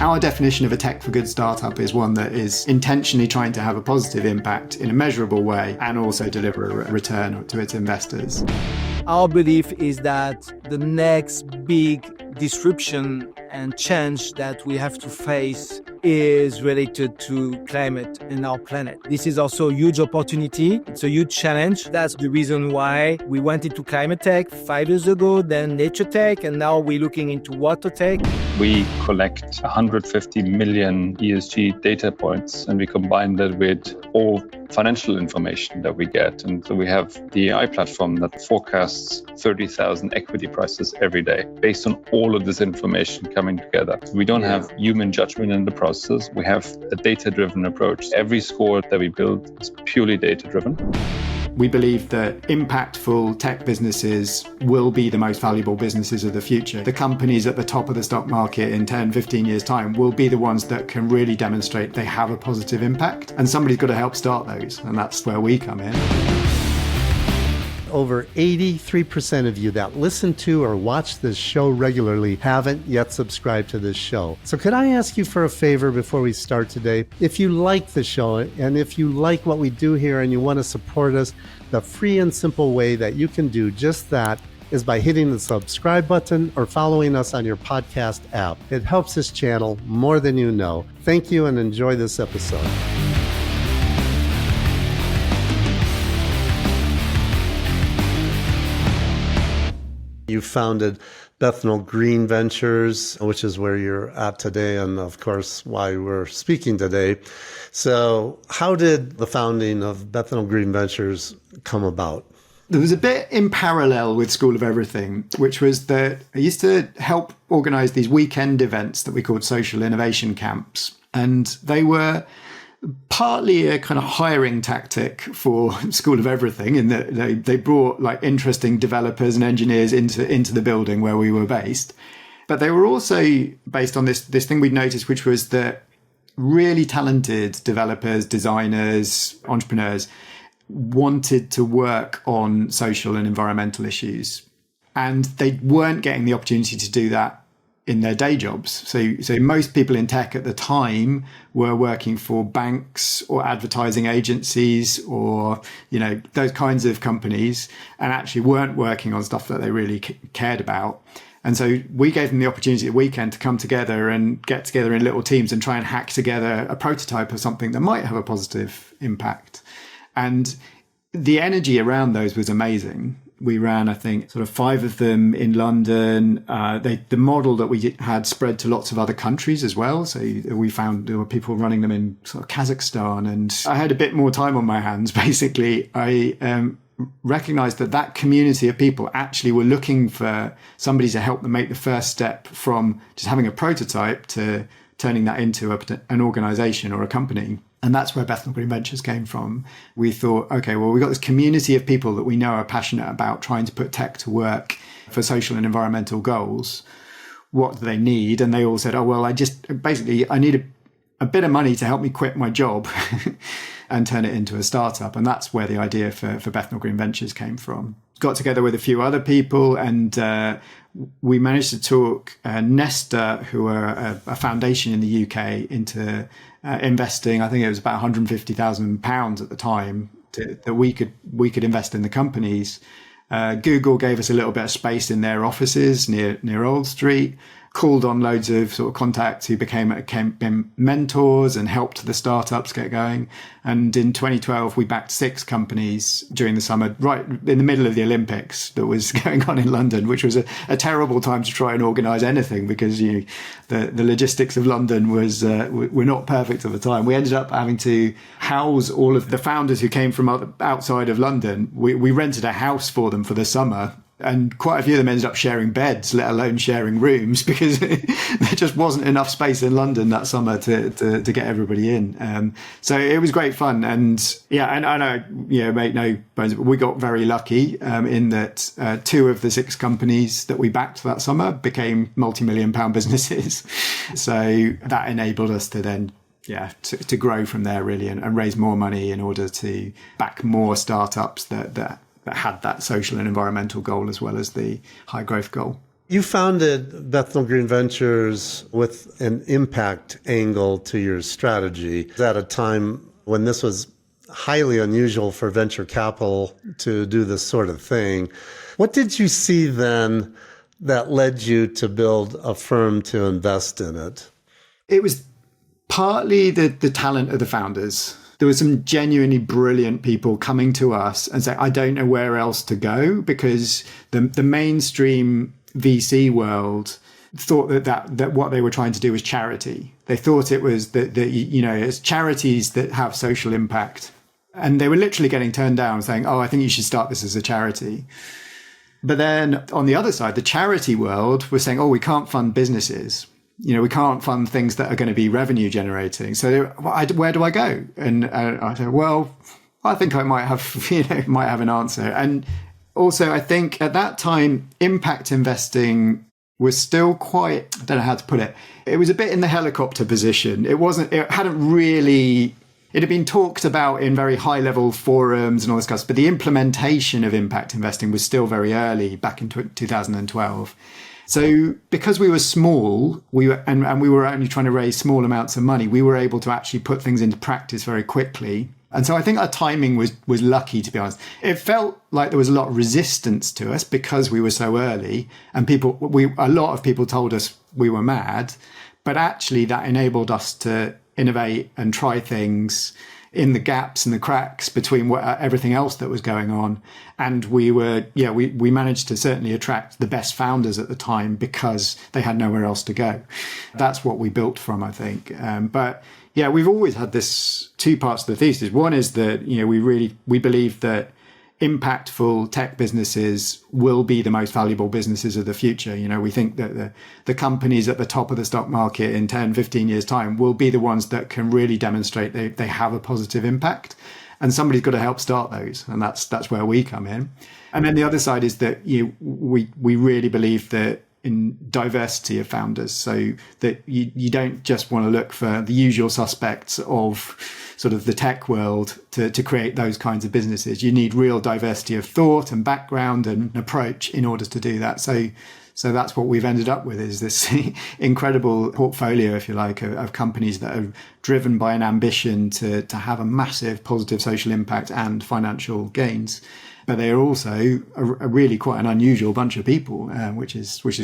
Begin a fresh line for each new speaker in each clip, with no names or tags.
Our definition of a tech for good startup is one that is intentionally trying to have a positive impact in a measurable way and also deliver a return to its investors.
Our belief is that the next big disruption and change that we have to face is related to climate and our planet. This is also a huge opportunity. It's a huge challenge. That's the reason why we went into climate tech 5 years ago, then nature tech, and now we're looking into water tech.
We collect 150 million ESG data points, and we combine that with all financial information that we get. And so we have the AI platform that forecasts 30,000 equity prices every day based on all of this information coming together. We don't have human judgment in the process. We have a data-driven approach. Every score that we build is purely data-driven.
We believe that impactful tech businesses will be the most valuable businesses of the future. The companies at the top of the stock market in 10, 15 years' time will be the ones that can really demonstrate they have a positive impact. And somebody's got to help start those. And that's where we come in.
Over 83% of you that listen to or watch this show regularly haven't yet subscribed to this show. So could I ask you for a favor before we start today? If you like the show and if you like what we do here and you want to support us, the free and simple way that you can do just that is by hitting the subscribe button or following us on your podcast app. It helps this channel more than you know. Thank you and enjoy this episode. You founded Bethnal Green Ventures, which is where you're at today, and of course, why we're speaking today. So how did the founding of Bethnal Green Ventures come about?
There was a bit in parallel with School of Everything, which was that I used to help organise these weekend events that we called social innovation camps. And they were partly a kind of hiring tactic for School of Everything, in that they brought like interesting developers and engineers into the building where we were based. But they were also based on this thing we'd noticed, which was that really talented developers, designers, entrepreneurs wanted to work on social and environmental issues. And they weren't getting the opportunity to do that in their day jobs. So most people in tech at the time were working for banks or advertising agencies or, those kinds of companies, and actually weren't working on stuff that they really cared about. And so we gave them the opportunity at the weekend to come together and get together in little teams and try and hack together a prototype of something that might have a positive impact. And the energy around those was amazing. We ran, I think, sort of 5 of them in London. The model that we had spread to lots of other countries as well. So we found there were people running them in sort of Kazakhstan. And I had a bit more time on my hands, basically. I recognized that community of people actually were looking for somebody to help them make the first step from just having a prototype to turning that into an organization or a company. And that's where Bethnal Green Ventures came from. We thought, okay, well, we've got this community of people that we know are passionate about trying to put tech to work for social and environmental goals. What do they need? And they all said, oh, well, I need a bit of money to help me quit my job and turn it into a startup. And that's where the idea for Bethnal Green Ventures came from. Got together with a few other people, and we managed to talk Nesta, who are a foundation in the UK, into investing. I think it was about £150,000 at the time that we could invest in the companies. Google gave us a little bit of space in their offices near Old Street. Called on loads of sort of contacts who became mentors and helped the startups get going. And in 2012, we backed 6 companies during the summer, right in the middle of the Olympics that was going on in London, which was a terrible time to try and organise anything because the logistics of London were not perfect at the time. We ended up having to house all of the founders who came from outside of London. We rented a house for them for the summer. And quite a few of them ended up sharing beds, let alone sharing rooms, because there just wasn't enough space in London that summer to get everybody in. So it was great fun. And I make no bones, but we got very lucky in that 2 of the 6 companies that we backed that summer became multi-million-pound businesses. So that enabled us to then to grow from there, really, and raise more money in order to back more startups that had that social and environmental goal as well as the high growth goal.
You founded Bethnal Green Ventures with an impact angle to your strategy at a time when this was highly unusual for venture capital to do this sort of thing. What did you see then that led you to build a firm to invest in it?
It was partly the talent of the founders. There were some genuinely brilliant people coming to us and saying, I don't know where else to go, because the mainstream VC world thought that what they were trying to do was charity. They thought it was that it's charities that have social impact. And they were literally getting turned down saying, I think you should start this as a charity. But then on the other side, the charity world was saying, we can't fund businesses. We can't fund things that are going to be revenue generating. So where do I go? And I said, I think I might have an answer. And also, I think at that time, impact investing was still quite, I don't know how to put it. It was a bit in the helicopter position. It had been talked about in very high level forums and all this stuff, but the implementation of impact investing was still very early back in 2012. So because we were small, we were only trying to raise small amounts of money, we were able to actually put things into practice very quickly. And so I think our timing was lucky, to be honest. It felt like there was a lot of resistance to us because we were so early, and a lot of people told us we were mad, but actually that enabled us to innovate and try things in the gaps and the cracks between everything else that was going on. And we managed to certainly attract the best founders at the time because they had nowhere else to go. That's what we built from, I think. But we've always had this two parts of the thesis. One is that, we believe that impactful tech businesses will be the most valuable businesses of the future. We think that the companies at the top of the stock market in 10, 15 years time will be the ones that can really demonstrate they have a positive impact. And somebody's got to help start those. And that's where we come in. And then the other side is that we really believe that in diversity of founders, so that you don't just want to look for the usual suspects of sort of the tech world to create those kinds of businesses. You need real diversity of thought and background and approach in order to do that. So that's what we've ended up with, is this incredible portfolio, if you like, of companies that are driven by an ambition to have a massive positive social impact and financial gains. But they are also a really quite an unusual bunch of people, which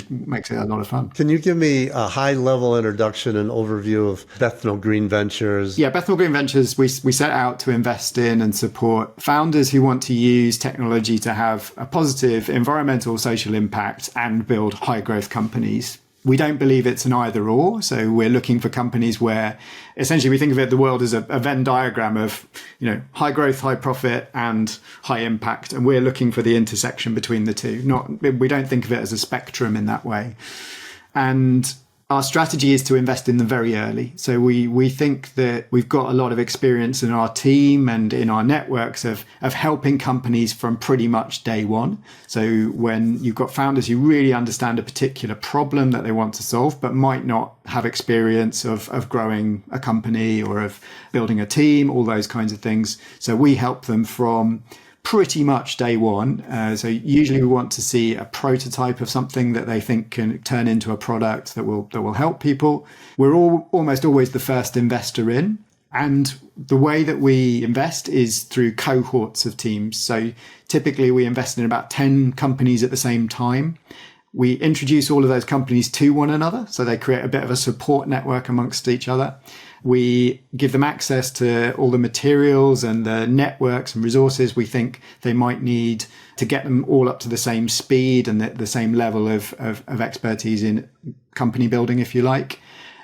makes it a lot of fun.
Can you give me a high-level introduction and overview of Bethnal Green Ventures?
Yeah, Bethnal Green Ventures, we set out to invest in and support founders who want to use technology to have a positive environmental, social impact and build high-growth companies. We don't believe it's an either or. So we're looking for companies where essentially we think of the world as a Venn diagram of, high growth, high profit and high impact. And we're looking for the intersection between the two. We don't think of it as a spectrum in that way. And our strategy is to invest in them very early. So we think that we've got a lot of experience in our team and in our networks of helping companies from pretty much day one. So when you've got founders who really understand a particular problem that they want to solve, but might not have experience of growing a company or of building a team, all those kinds of things. So we help them from pretty much day one. So usually we want to see a prototype of something that they think can turn into a product that will help people. We're almost always the first investor in. And the way that we invest is through cohorts of teams. So typically we invest in about 10 companies at the same time. We introduce all of those companies to one another. So they create a bit of a support network amongst each other. We give them access to all the materials and the networks and resources we think they might need to get them all up to the same speed and the same level of expertise in company building, if you like.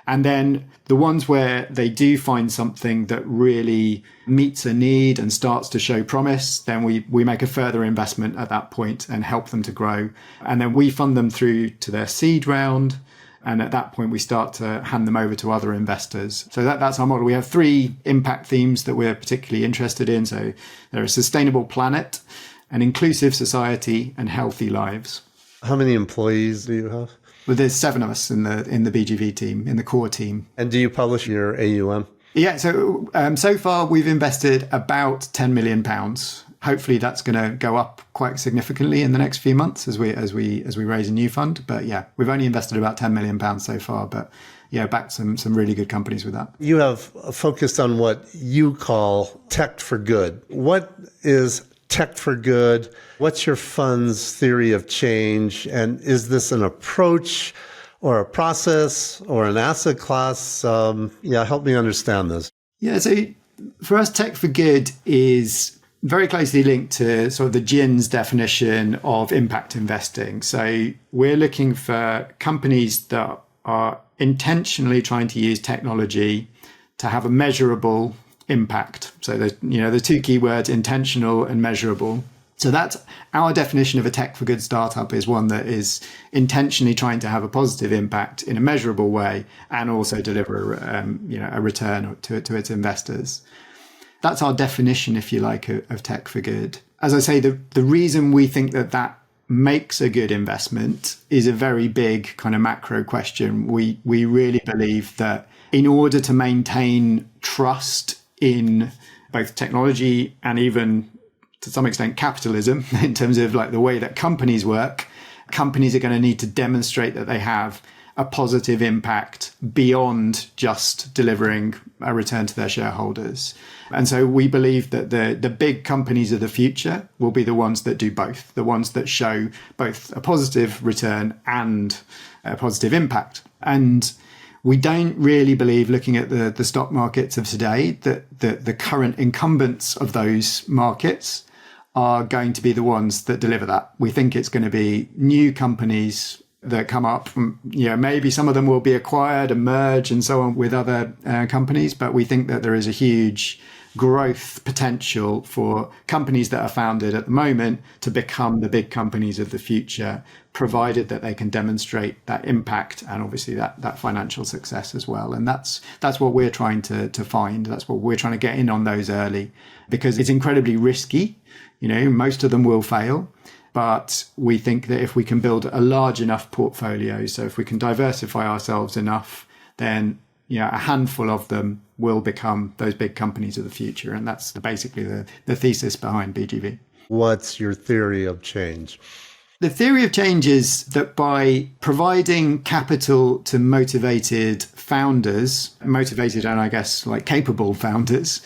And then the ones where they do find something that really meets a need and starts to show promise, then we make a further investment at that point and help them to grow. And then we fund them through to their seed round. And at that point, we start to hand them over to other investors. So that's our model. We have 3 impact themes that we're particularly interested in. So they're a sustainable planet, an inclusive society, and healthy lives.
How many employees do you have?
Well, there's 7 of us in the BGV team, in the core team.
And do you publish your AUM?
Yeah. So far we've invested about £10 million. Hopefully that's going to go up quite significantly in the next few months as we raise a new fund. But yeah, we've only invested about £10 million so far, but yeah, backed some really good companies with that.
You have focused on what you call tech for good. What is tech for good? What's your fund's theory of change? And is this an approach or a process or an asset class? Help me understand this.
Yeah, so for us, tech for good is very closely linked to sort of the GIN's definition of impact investing. So we're looking for companies that are intentionally trying to use technology to have a measurable impact. So the two key words, intentional and measurable. So that's our definition of a tech for good startup, is one that is intentionally trying to have a positive impact in a measurable way and also deliver a return to its investors. That's our definition, if you like, of tech for good. As I say, the reason we think that makes a good investment is a very big kind of macro question. We really believe that in order to maintain trust in both technology and even to some extent capitalism, in terms of like the way that companies work, companies are going to need to demonstrate that they have a positive impact beyond just delivering a return to their shareholders. And so we believe that the big companies of the future will be the ones that do both, the ones that show both a positive return and a positive impact. And we don't really believe, looking at the stock markets of today, that the current incumbents of those markets are going to be the ones that deliver that. We think it's going to be new companies that come up from, maybe some of them will be acquired and merge and so on with other companies, but we think that there is a huge growth potential for companies that are founded at the moment to become the big companies of the future, provided that they can demonstrate that impact and obviously that financial success as well. And that's what we're trying to find. That's what we're trying to get in on those early, because it's incredibly risky. Most of them will fail. But we think that if we can build a large enough portfolio, so if we can diversify ourselves enough, then a handful of them will become those big companies of the future. And that's basically the thesis behind BGV.
What's your theory of change?
The theory of change is that by providing capital to motivated founders, motivated and I guess like capable founders,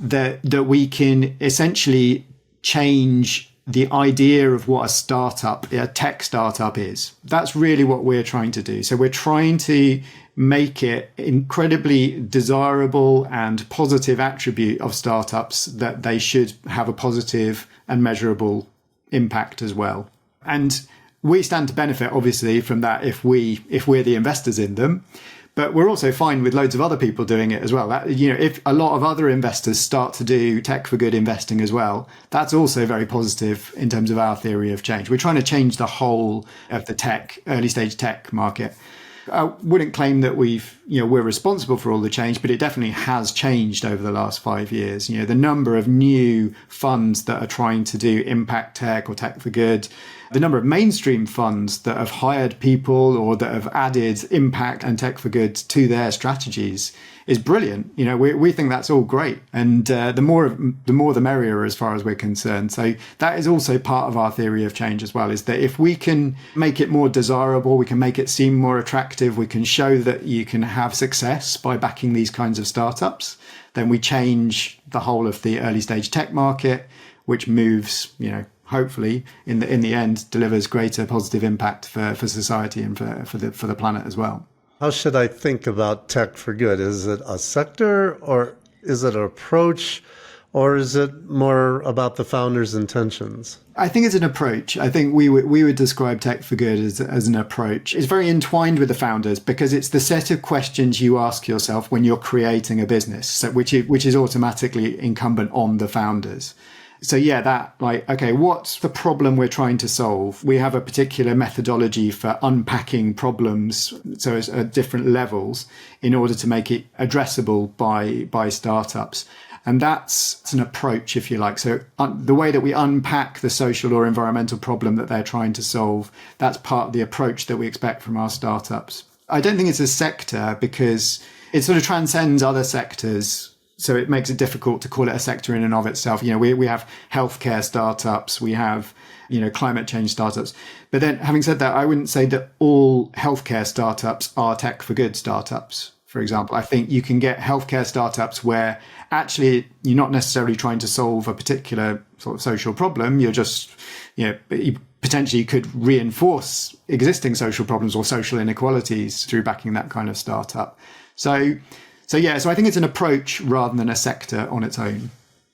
that we can essentially change the idea of what a tech startup is. That's really what we're trying to do. So we're trying to make it incredibly desirable and positive attribute of startups that they should have a positive and measurable impact as well. And we stand to benefit obviously from that if we're the investors in them. But we're also fine with loads of other people doing it as well. If a lot of other investors start to do tech for good investing as well, that's also very positive in terms of our theory of change. We're trying to change the whole of the early stage tech market. I wouldn't claim that we're responsible for all the change, but it definitely has changed over the last 5 years. The number of new funds that are trying to do impact tech or tech for good, the number of mainstream funds that have hired people or that have added impact and tech for good to their strategies is brilliant. We think that's all great. And the more the merrier as far as we're concerned. So that is also part of our theory of change as well, is that if we can make it more desirable, we can make it seem more attractive, we can show that you can have success by backing these kinds of startups, then we change the whole of the early stage tech market, which moves, hopefully in the end delivers greater positive impact for society and for the planet as well.
How should I think about tech for good? Is it a sector, or is it an approach, or is it more about the founder's intentions?
I think it's an approach. I think we would describe tech for good as an approach. It's very entwined with the founders because it's the set of questions you ask yourself when you're creating a business, which is automatically incumbent on the founders. So what's the problem we're trying to solve? We have a particular methodology for unpacking problems, so it's at different levels, in order to make it addressable by startups. And that's an approach, if you like. So the way that we unpack the social or environmental problem that they're trying to solve, that's part of the approach that we expect from our startups. I don't think it's a sector because it sort of transcends other sectors. So it makes it difficult to call it a sector in and of itself. We have healthcare startups, we have, climate change startups. But then having said that, I wouldn't say that all healthcare startups are tech for good startups. For example, I think you can get healthcare startups where actually you're not necessarily trying to solve a particular sort of social problem. You're just, you potentially could reinforce existing social problems or social inequalities through backing that kind of startup. So I think it's an approach rather than a sector on its own.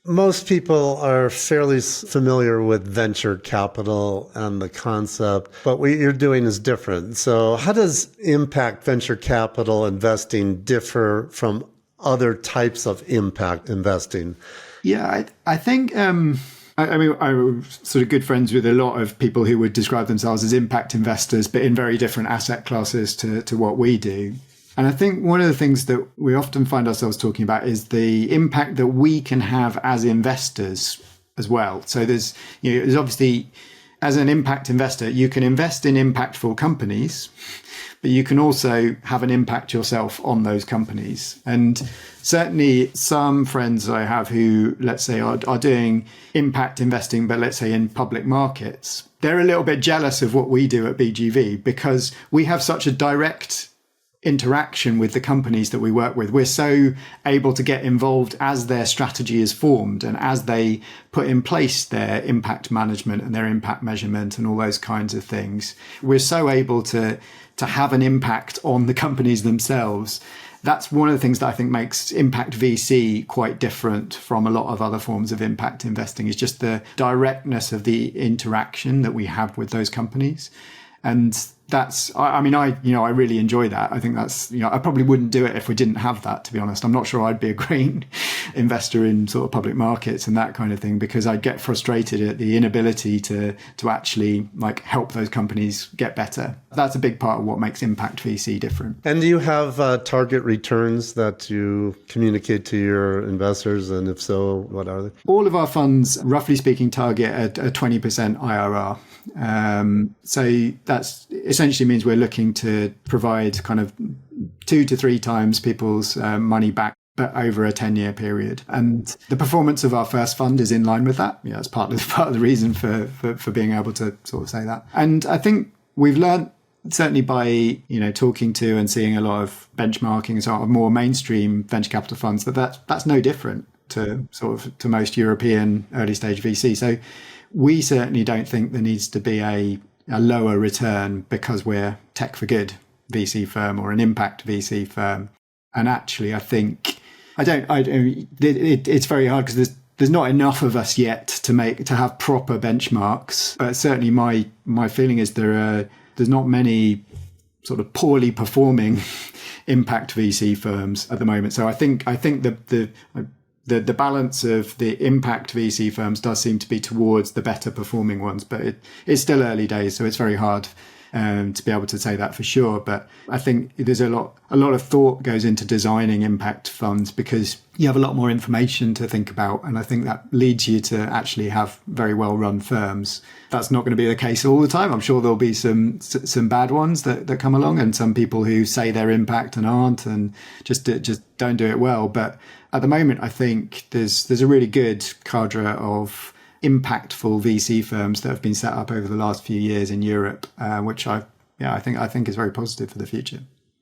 Most people are fairly familiar with venture capital and the concept, but what you're doing is different. So how does impact venture capital investing differ from other types of impact investing?
Yeah, I think, I'm sort of good friends with a lot of people who would describe themselves as impact investors, but in very different asset classes to what we do. And I think one of the things that we often find ourselves talking about is the impact that we can have as investors as well. So there's obviously, as an impact investor, you can invest in impactful companies, but you can also have an impact yourself on those companies. And certainly some friends I have who, let's say, are doing impact investing, but let's say in public markets, they're a little bit jealous of what we do at BGV because we have such a direct interaction with the companies that we work with. We're so able to get involved as their strategy is formed and as they put in place their impact management and their impact measurement and all those kinds of things. We're so able to have an impact on the companies themselves. That's one of the things that I think makes impact VC quite different from a lot of other forms of impact investing, is just the directness of the interaction that we have with those companies. And that's, I really enjoy that. I think that's, I probably wouldn't do it if we didn't have that, to be honest. I'm not sure I'd be a great investor in sort of public markets and that kind of thing, because I'd get frustrated at the inability to actually help those companies get better. That's a big part of what makes impact VC different.
And do you have target returns that you communicate to your investors? And if so, what are they?
All of our funds, roughly speaking, target a 20% IRR. So that's essentially means we're looking to provide kind of 2 to 3 times people's money back, but over a 10-year period. And the performance of our first fund is in line with that. That's part of the reason for being able to sort of say that. And I think we've learned, certainly by talking to and seeing a lot of benchmarking and sort of more mainstream venture capital funds, that's no different to most European early stage VC. So we certainly don't think there needs to be a lower return because we're tech for good VC firm or an impact VC firm. And actually, I think it's very hard because there's not enough of us yet to have proper benchmarks. But certainly, my feeling is there's not many sort of poorly performing impact VC firms at the moment. So I think the balance of the impact VC firms does seem to be towards the better performing ones, but it's still early days, so it's very hard to be able to say that for sure. But I think there's a lot of thought goes into designing impact funds because you have a lot more information to think about, and I think that leads you to actually have very well run firms. That's not going to be the case all the time. I'm sure there'll be some bad ones that come along, and some people who say they're impact and aren't, and just don't do it well. But at the moment, I think there's a really good cadre of impactful VC firms that have been set up over the last few years in Europe, which I think is very positive for the future.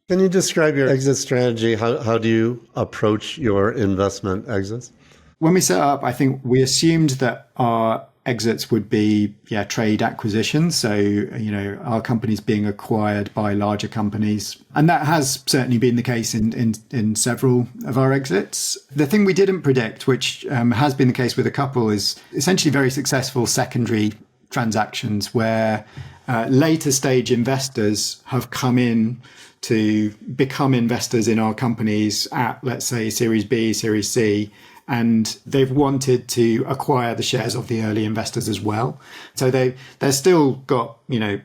Can you describe your exit strategy? How do you approach your investment exits?
When we set up, I think we assumed that our exits would be trade acquisitions. So, our companies being acquired by larger companies. And that has certainly been the case in several of our exits. The thing we didn't predict, which has been the case with a couple, is essentially very successful secondary transactions where later stage investors have come in to become investors in our companies at, let's say, Series B, Series C, and they've wanted to acquire the shares of the early investors as well. So they're still got, they're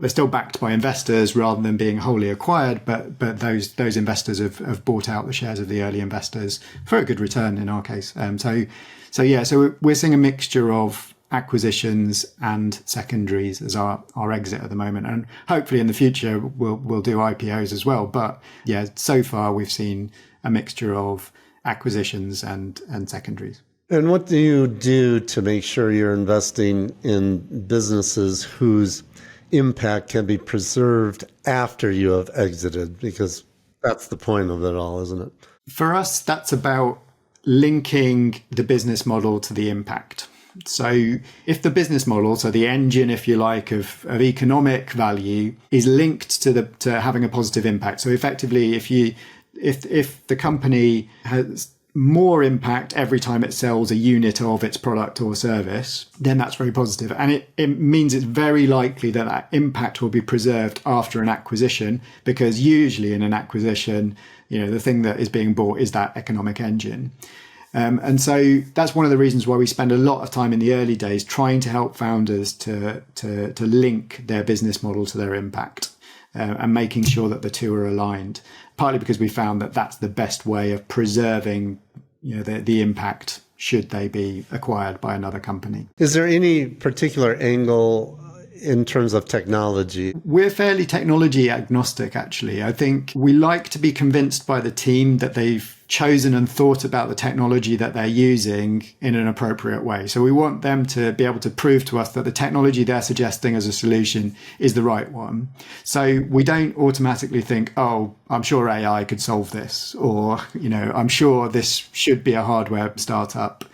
still backed by investors rather than being wholly acquired, but those investors have bought out the shares of the early investors for a good return in our case. So we're seeing a mixture of acquisitions and secondaries as our exit at the moment, and hopefully in the future we'll do IPOs as well. But so far we've seen a mixture of acquisitions and secondaries.
And what do you do to make sure you're investing in businesses whose impact can be preserved after you have exited? Because that's the point of it all, isn't it?
For us, that's about linking the business model to the impact. So if the business model, so the engine, if you like, of economic value is linked to having a positive impact. So effectively, if the company has more impact every time it sells a unit of its product or service, then that's very positive. And it means it's very likely that that impact will be preserved after an acquisition, because usually in an acquisition, the thing that is being bought is that economic engine. And so that's one of the reasons why we spend a lot of time in the early days trying to help founders to link their business model to their impact, and making sure that the two are aligned, partly because we found that that's the best way of preserving the impact should they be acquired by another company.
Is there any particular angle in terms of technology?
We're fairly technology agnostic, actually. I think we like to be convinced by the team that they've chosen and thought about the technology that they're using in an appropriate way. So we want them to be able to prove to us that the technology they're suggesting as a solution is the right one. So we don't automatically think, oh, I'm sure AI could solve this, or, I'm sure this should be a hardware startup.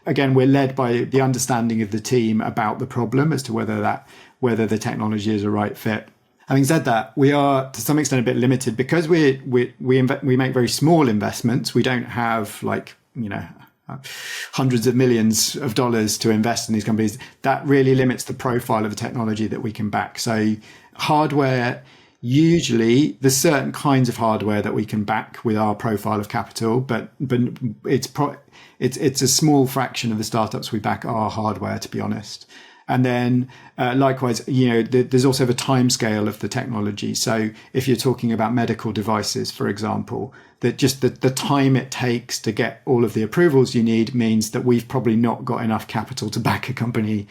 Again, we're led by the understanding of the team about the problem as to whether the technology is a right fit. Having said that, we are to some extent a bit limited because we make very small investments. We don't have hundreds of millions of dollars to invest in these companies. That really limits the profile of the technology that we can back. So hardware, usually there's certain kinds of hardware that we can back with our profile of capital, but it's a small fraction of the startups we back are hardware, to be honest. And then likewise, there's also the time scale of the technology. So if you're talking about medical devices, for example, that just the time it takes to get all of the approvals you need means that we've probably not got enough capital to back a company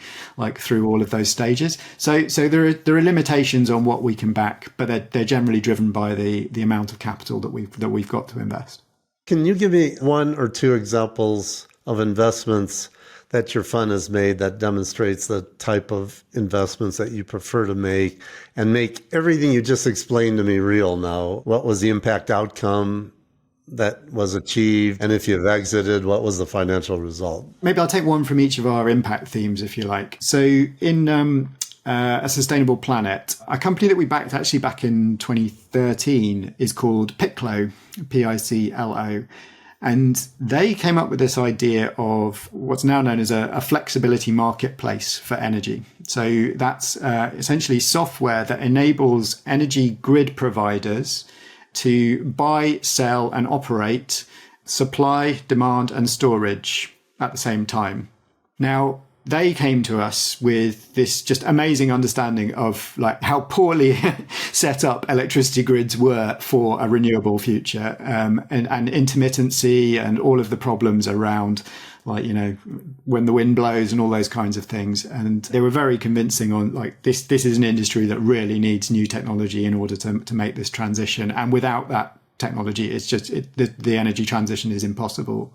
through all of those stages. So there are limitations on what we can back, but they're generally driven by the amount of capital that we've got to invest.
Can you give me one or two examples of investments that your fund has made that demonstrates the type of investments that you prefer to make, and make everything you just explained to me real now? What was the impact outcome that was achieved? And if you've exited, what was the financial result? Maybe
I'll take one from each of our impact themes, if you like. So in A Sustainable Planet, a company that we backed actually back in 2013 is called Piclo, Piclo. And they came up with this idea of what's now known as a flexibility marketplace for energy. So that's essentially software that enables energy grid providers to buy, sell, and operate supply, demand, and storage at the same time. Now, they came to us with this just amazing understanding of how poorly set up electricity grids were for a renewable future, and intermittency and all of the problems around when the wind blows and all those kinds of things. And they were very convincing on this is an industry that really needs new technology in order to make this transition. And without that technology, it's just the energy transition is impossible.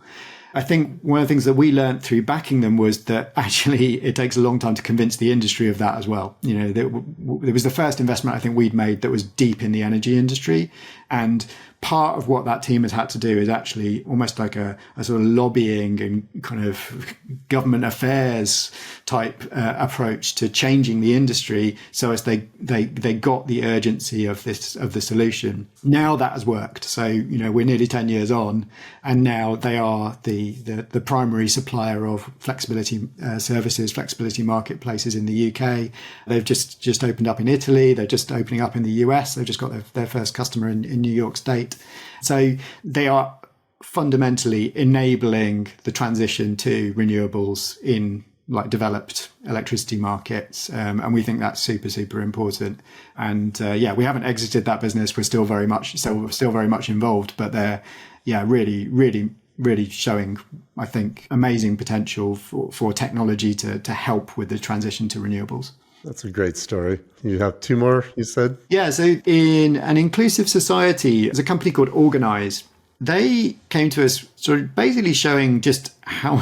I think one of the things that we learned through backing them was that actually it takes a long time to convince the industry of that as well. There was the first investment I think we'd made that was deep in the energy industry. And part of what that team has had to do is actually almost like a sort of lobbying and kind of government affairs type approach to changing the industry, so as they got the urgency of the solution. Now that has worked. So we're nearly 10 years on, and now they are the primary supplier of flexibility services, flexibility marketplaces in the UK. They've just opened up in Italy. They're just opening up in the US. They've just got their first customer in New York State. So they are fundamentally enabling the transition to renewables in developed electricity markets. And we think that's super, super important. And we haven't exited that business. We're still very much involved, but they're really, really, really showing, I think, amazing potential for technology to help with the transition to renewables.
That's a great story. You have two more, you said?
Yeah. So in an inclusive society, there's a company called Organize. they came to us sort of basically showing just how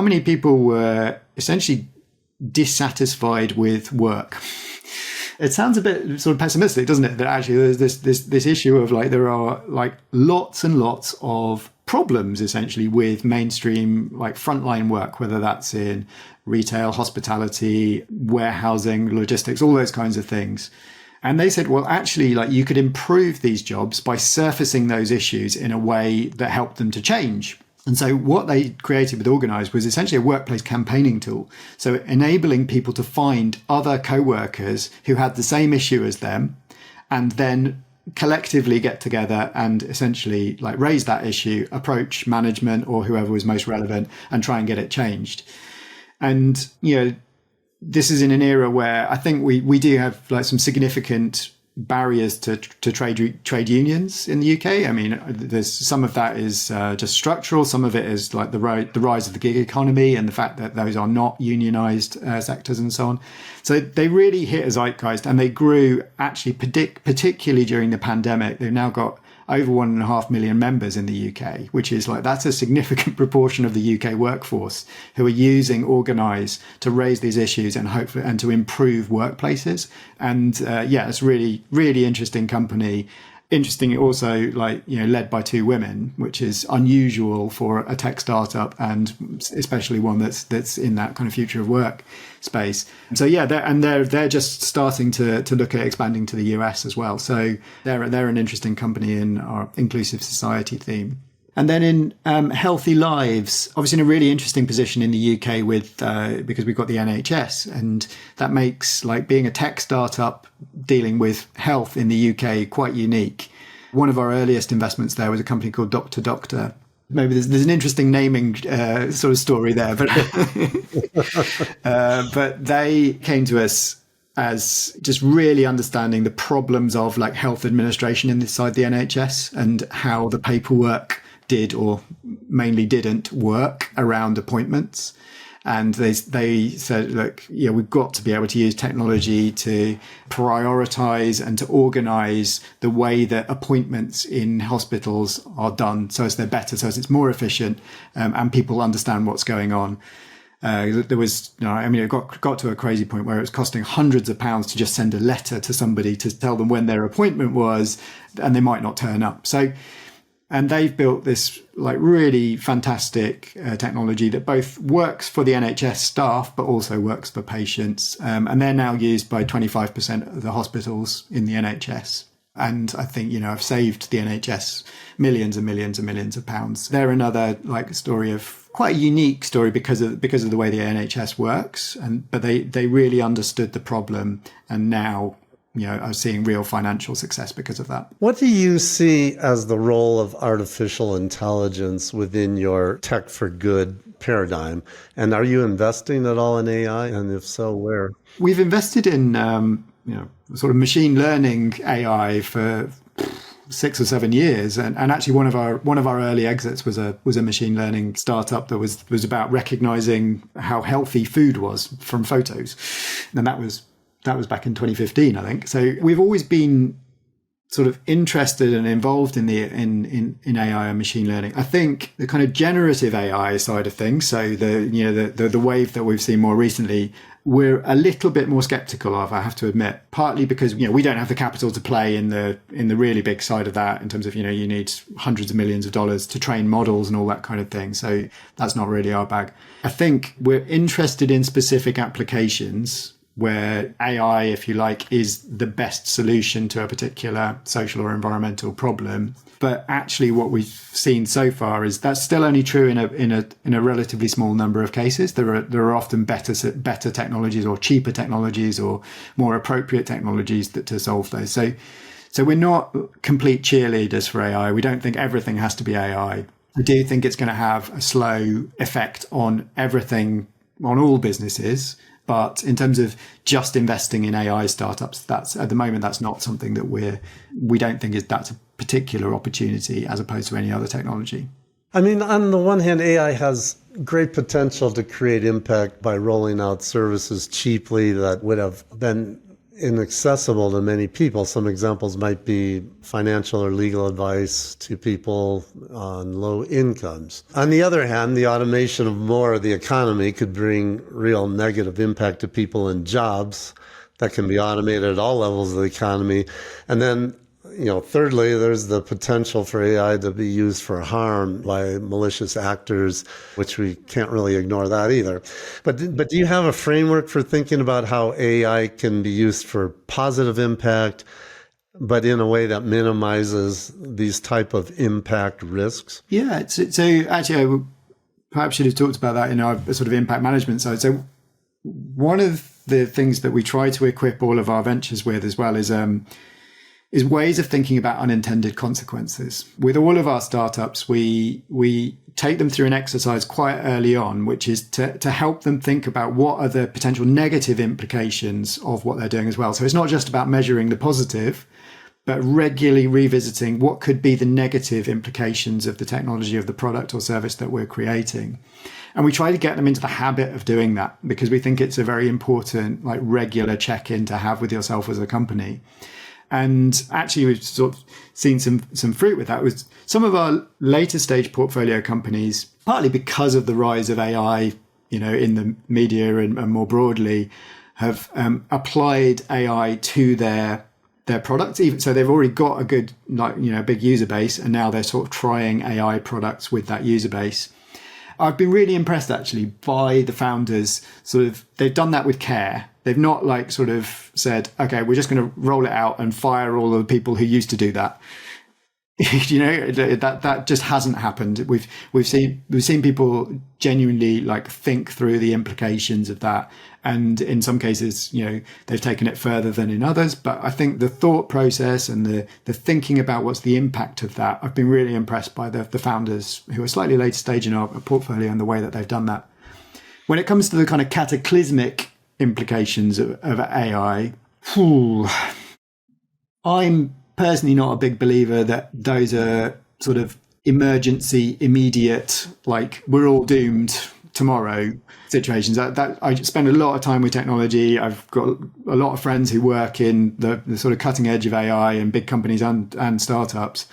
many people were essentially dissatisfied with work. It sounds a bit sort of pessimistic, doesn't it? That actually there's this issue of like there are like lots and lots of problems essentially with mainstream like frontline work, whether that's in retail, hospitality, warehousing, logistics, all those kinds of things. And they said, well, actually, like you could improve these jobs by surfacing those issues in a way that helped them to change. And so what they created with Organise was essentially a workplace campaigning tool. So enabling people to find other co-workers who had the same issue as them and then collectively get together and essentially like raise that issue, approach management or whoever was most relevant and try and get it changed. And, you know, this is in an era where I think we do have like some significant barriers to trade unions in the UK. I mean, there's some of that is just structural. Some of it is like the rise of the gig economy and the fact that those are not unionized sectors and so on. So they really hit a zeitgeist and they grew actually particularly during the pandemic. They've now got over 1.5 million members in the UK, which is like, that's a significant proportion of the UK workforce who are using Organise to raise these issues and hopefully, and to improve workplaces. And yeah, it's really, really interesting company. Interesting also, like, you know, led by two women, which is unusual for a tech startup and especially one that's in that kind of future of work space. So yeah, they're just starting to look at expanding to the US as well. So they're an interesting company in our inclusive society theme. And then in Healthy Lives, obviously in a really interesting position in the UK with because we've got the NHS, and that makes like being a tech startup dealing with health in the UK quite unique. One of our earliest investments there was a company called Dr. Doctor. Maybe there's an interesting naming sort of story there, but but they came to us as just really understanding the problems of like health administration inside the NHS and how the paperwork did or mainly didn't work around appointments. And they said, look, yeah, we've got to be able to use technology to prioritize and to organize the way that appointments in hospitals are done so as they're better, so as it's more efficient and people understand what's going on. There was, you know, I mean, it got to a crazy point where it was costing hundreds of pounds to just send a letter to somebody to tell them when their appointment was, and they might not turn up. So, and they've built this like really fantastic technology that both works for the NHS staff, but also works for patients. And they're now used by 25% of the hospitals in the NHS. And I think, you know, I've saved the NHS millions and millions and millions of pounds. They're another like story of quite a unique story because of the way the NHS works. But they really understood the problem, and now, you know, are seeing real financial success because of that.
What do you see as the role of artificial intelligence within your tech for good paradigm? And are you investing at all in AI? And if so, where?
We've invested in, you know, sort of machine learning AI for 6 or 7 years, and actually one of our early exits was a machine learning startup that was about recognizing how healthy food was from photos, and that was back in 2015, I think. So we've always been sort of interested and involved in AI and machine learning. I think the kind of generative AI side of things, so the wave that we've seen more recently, we're a little bit more skeptical of, I have to admit, partly because, you know, we don't have the capital to play in the really big side of that in terms of, you know, you need hundreds of millions of dollars to train models and all that kind of thing. So that's not really our bag. I think we're interested in specific applications where AI, if you like, is the best solution to a particular social or environmental problem. But actually what we've seen so far is that's still only true in a relatively small number of cases. There are often better technologies or cheaper technologies or more appropriate technologies to solve those. So we're not complete cheerleaders for AI. We don't think everything has to be AI. I do think it's going to have a slow effect on everything, on all businesses. But in terms of just investing in AI startups, that's at the moment, that's not something that we don't think that's a particular opportunity as opposed to any other technology.
I mean, on the one hand, AI has great potential to create impact by rolling out services cheaply that would have been inaccessible to many people. Some examples might be financial or legal advice to people on low incomes. On the other hand, the automation of more of the economy could bring real negative impact to people and jobs that can be automated at all levels of the economy. And then, thirdly, there's the potential for AI to be used for harm by malicious actors, which we can't really ignore that either. But do you have a framework for thinking about how AI can be used for positive impact, but in a way that minimizes these type of impact risks?
Yeah, so actually, I perhaps should have talked about that in our sort of impact management side. So one of the things that we try to equip all of our ventures with as well is ways of thinking about unintended consequences. With all of our startups, we take them through an exercise quite early on, which is to help them think about what are the potential negative implications of what they're doing as well. So it's not just about measuring the positive, but regularly revisiting what could be the negative implications of the technology of the product or service that we're creating. And we try to get them into the habit of doing that because we think it's a very important, regular check-in to have with yourself as a company. And actually, we've sort of seen some fruit with that. With some of our later stage portfolio companies, partly because of the rise of AI, in the media and more broadly, have applied AI to their products. Even so, they've already got a good, big user base, and now they're sort of trying AI products with that user base. I've been really impressed actually by the founders. They've done that with care. They've not sort of said, okay, we're just going to roll it out and fire all of the people who used to do that. That just hasn't happened. We've seen people genuinely think through the implications of that, and in some cases, they've taken it further than in others. But I think the thought process and the thinking about what's the impact of that, I've been really impressed by the founders who are slightly later stage in our portfolio and the way that they've done that. When it comes to the kind of cataclysmic implications of AI, I'm personally not a big believer that those are sort of emergency, immediate, we're all doomed tomorrow situations. That I spend a lot of time with technology. I've got a lot of friends who work in the sort of cutting edge of AI in big companies and startups.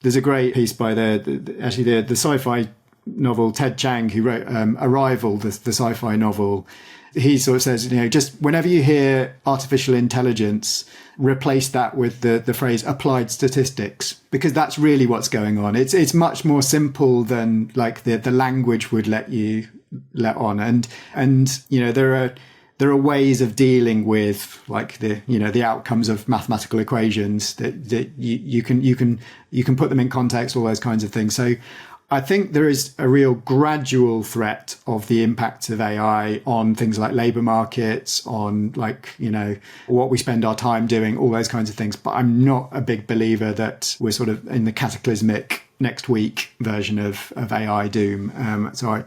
There's a great piece by the sci-fi novel Ted Chiang, who wrote Arrival, the sci-fi novel. He sort of says, just whenever you hear artificial intelligence, replace that with the phrase applied statistics, because that's really what's going on. It's much more simple than the language would let on. And there are ways of dealing with the outcomes of mathematical equations that you can put them in context, all those kinds of things. So I think there is a real gradual threat of the impact of AI on things like labor markets, on what we spend our time doing, all those kinds of things. But I'm not a big believer that we're sort of in the cataclysmic next week version of AI doom. So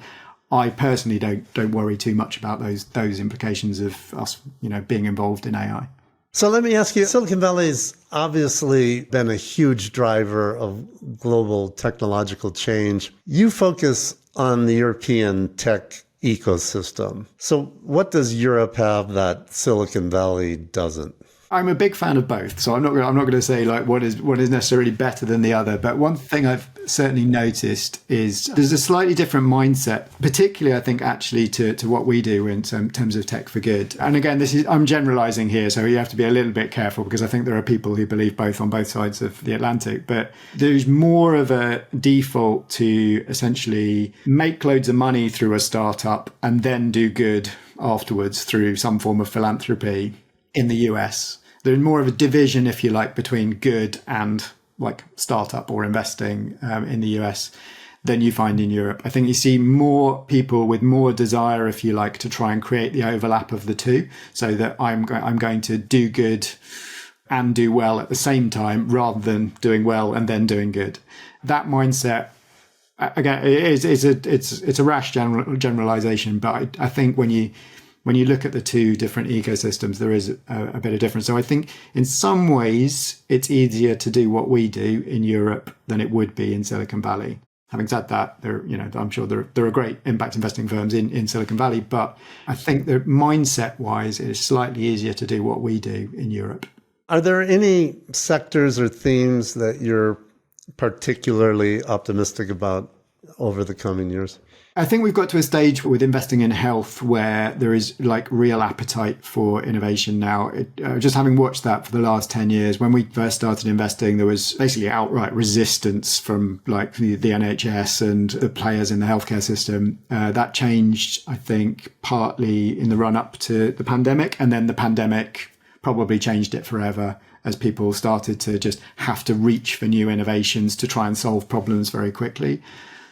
I personally don't worry too much about those implications of us, being involved in AI.
So let me ask you, Silicon Valley's obviously been a huge driver of global technological change. You focus on the European tech ecosystem. So what does Europe have that Silicon Valley doesn't?
I'm a big fan of both, so I'm not going to say what is necessarily better than the other. But one thing I've certainly noticed is there's a slightly different mindset, particularly I think actually to what we do in terms of tech for good. And again, I'm generalizing here, so you have to be a little bit careful because I think there are people who believe both on both sides of the Atlantic. But there's more of a default to essentially make loads of money through a startup and then do good afterwards through some form of philanthropy in the US. There's more of a division, if you like, between good and startup or investing in the US than you find in Europe. I think you see more people with more desire, if you like, to try and create the overlap of the two, so that I'm going to do good and do well at the same time, rather than doing well and then doing good. That mindset, again, it's a rash generalization, but I think when you look at the two different ecosystems, there is a bit of difference. So I think in some ways it's easier to do what we do in Europe than it would be in Silicon Valley. Having said that, I'm sure there are great impact investing firms in Silicon Valley, but I think that mindset-wise, it is slightly easier to do what we do in Europe.
Are there any sectors or themes that you're particularly optimistic about over the coming years?
I think we've got to a stage with investing in health where there is like real appetite for innovation now. Just having watched that for the last 10 years, when we first started investing, there was basically outright resistance from like the NHS and the players in the healthcare system. That changed, I think, partly in the run up to the pandemic, and then the pandemic probably changed it forever as people started to just have to reach for new innovations to try and solve problems very quickly.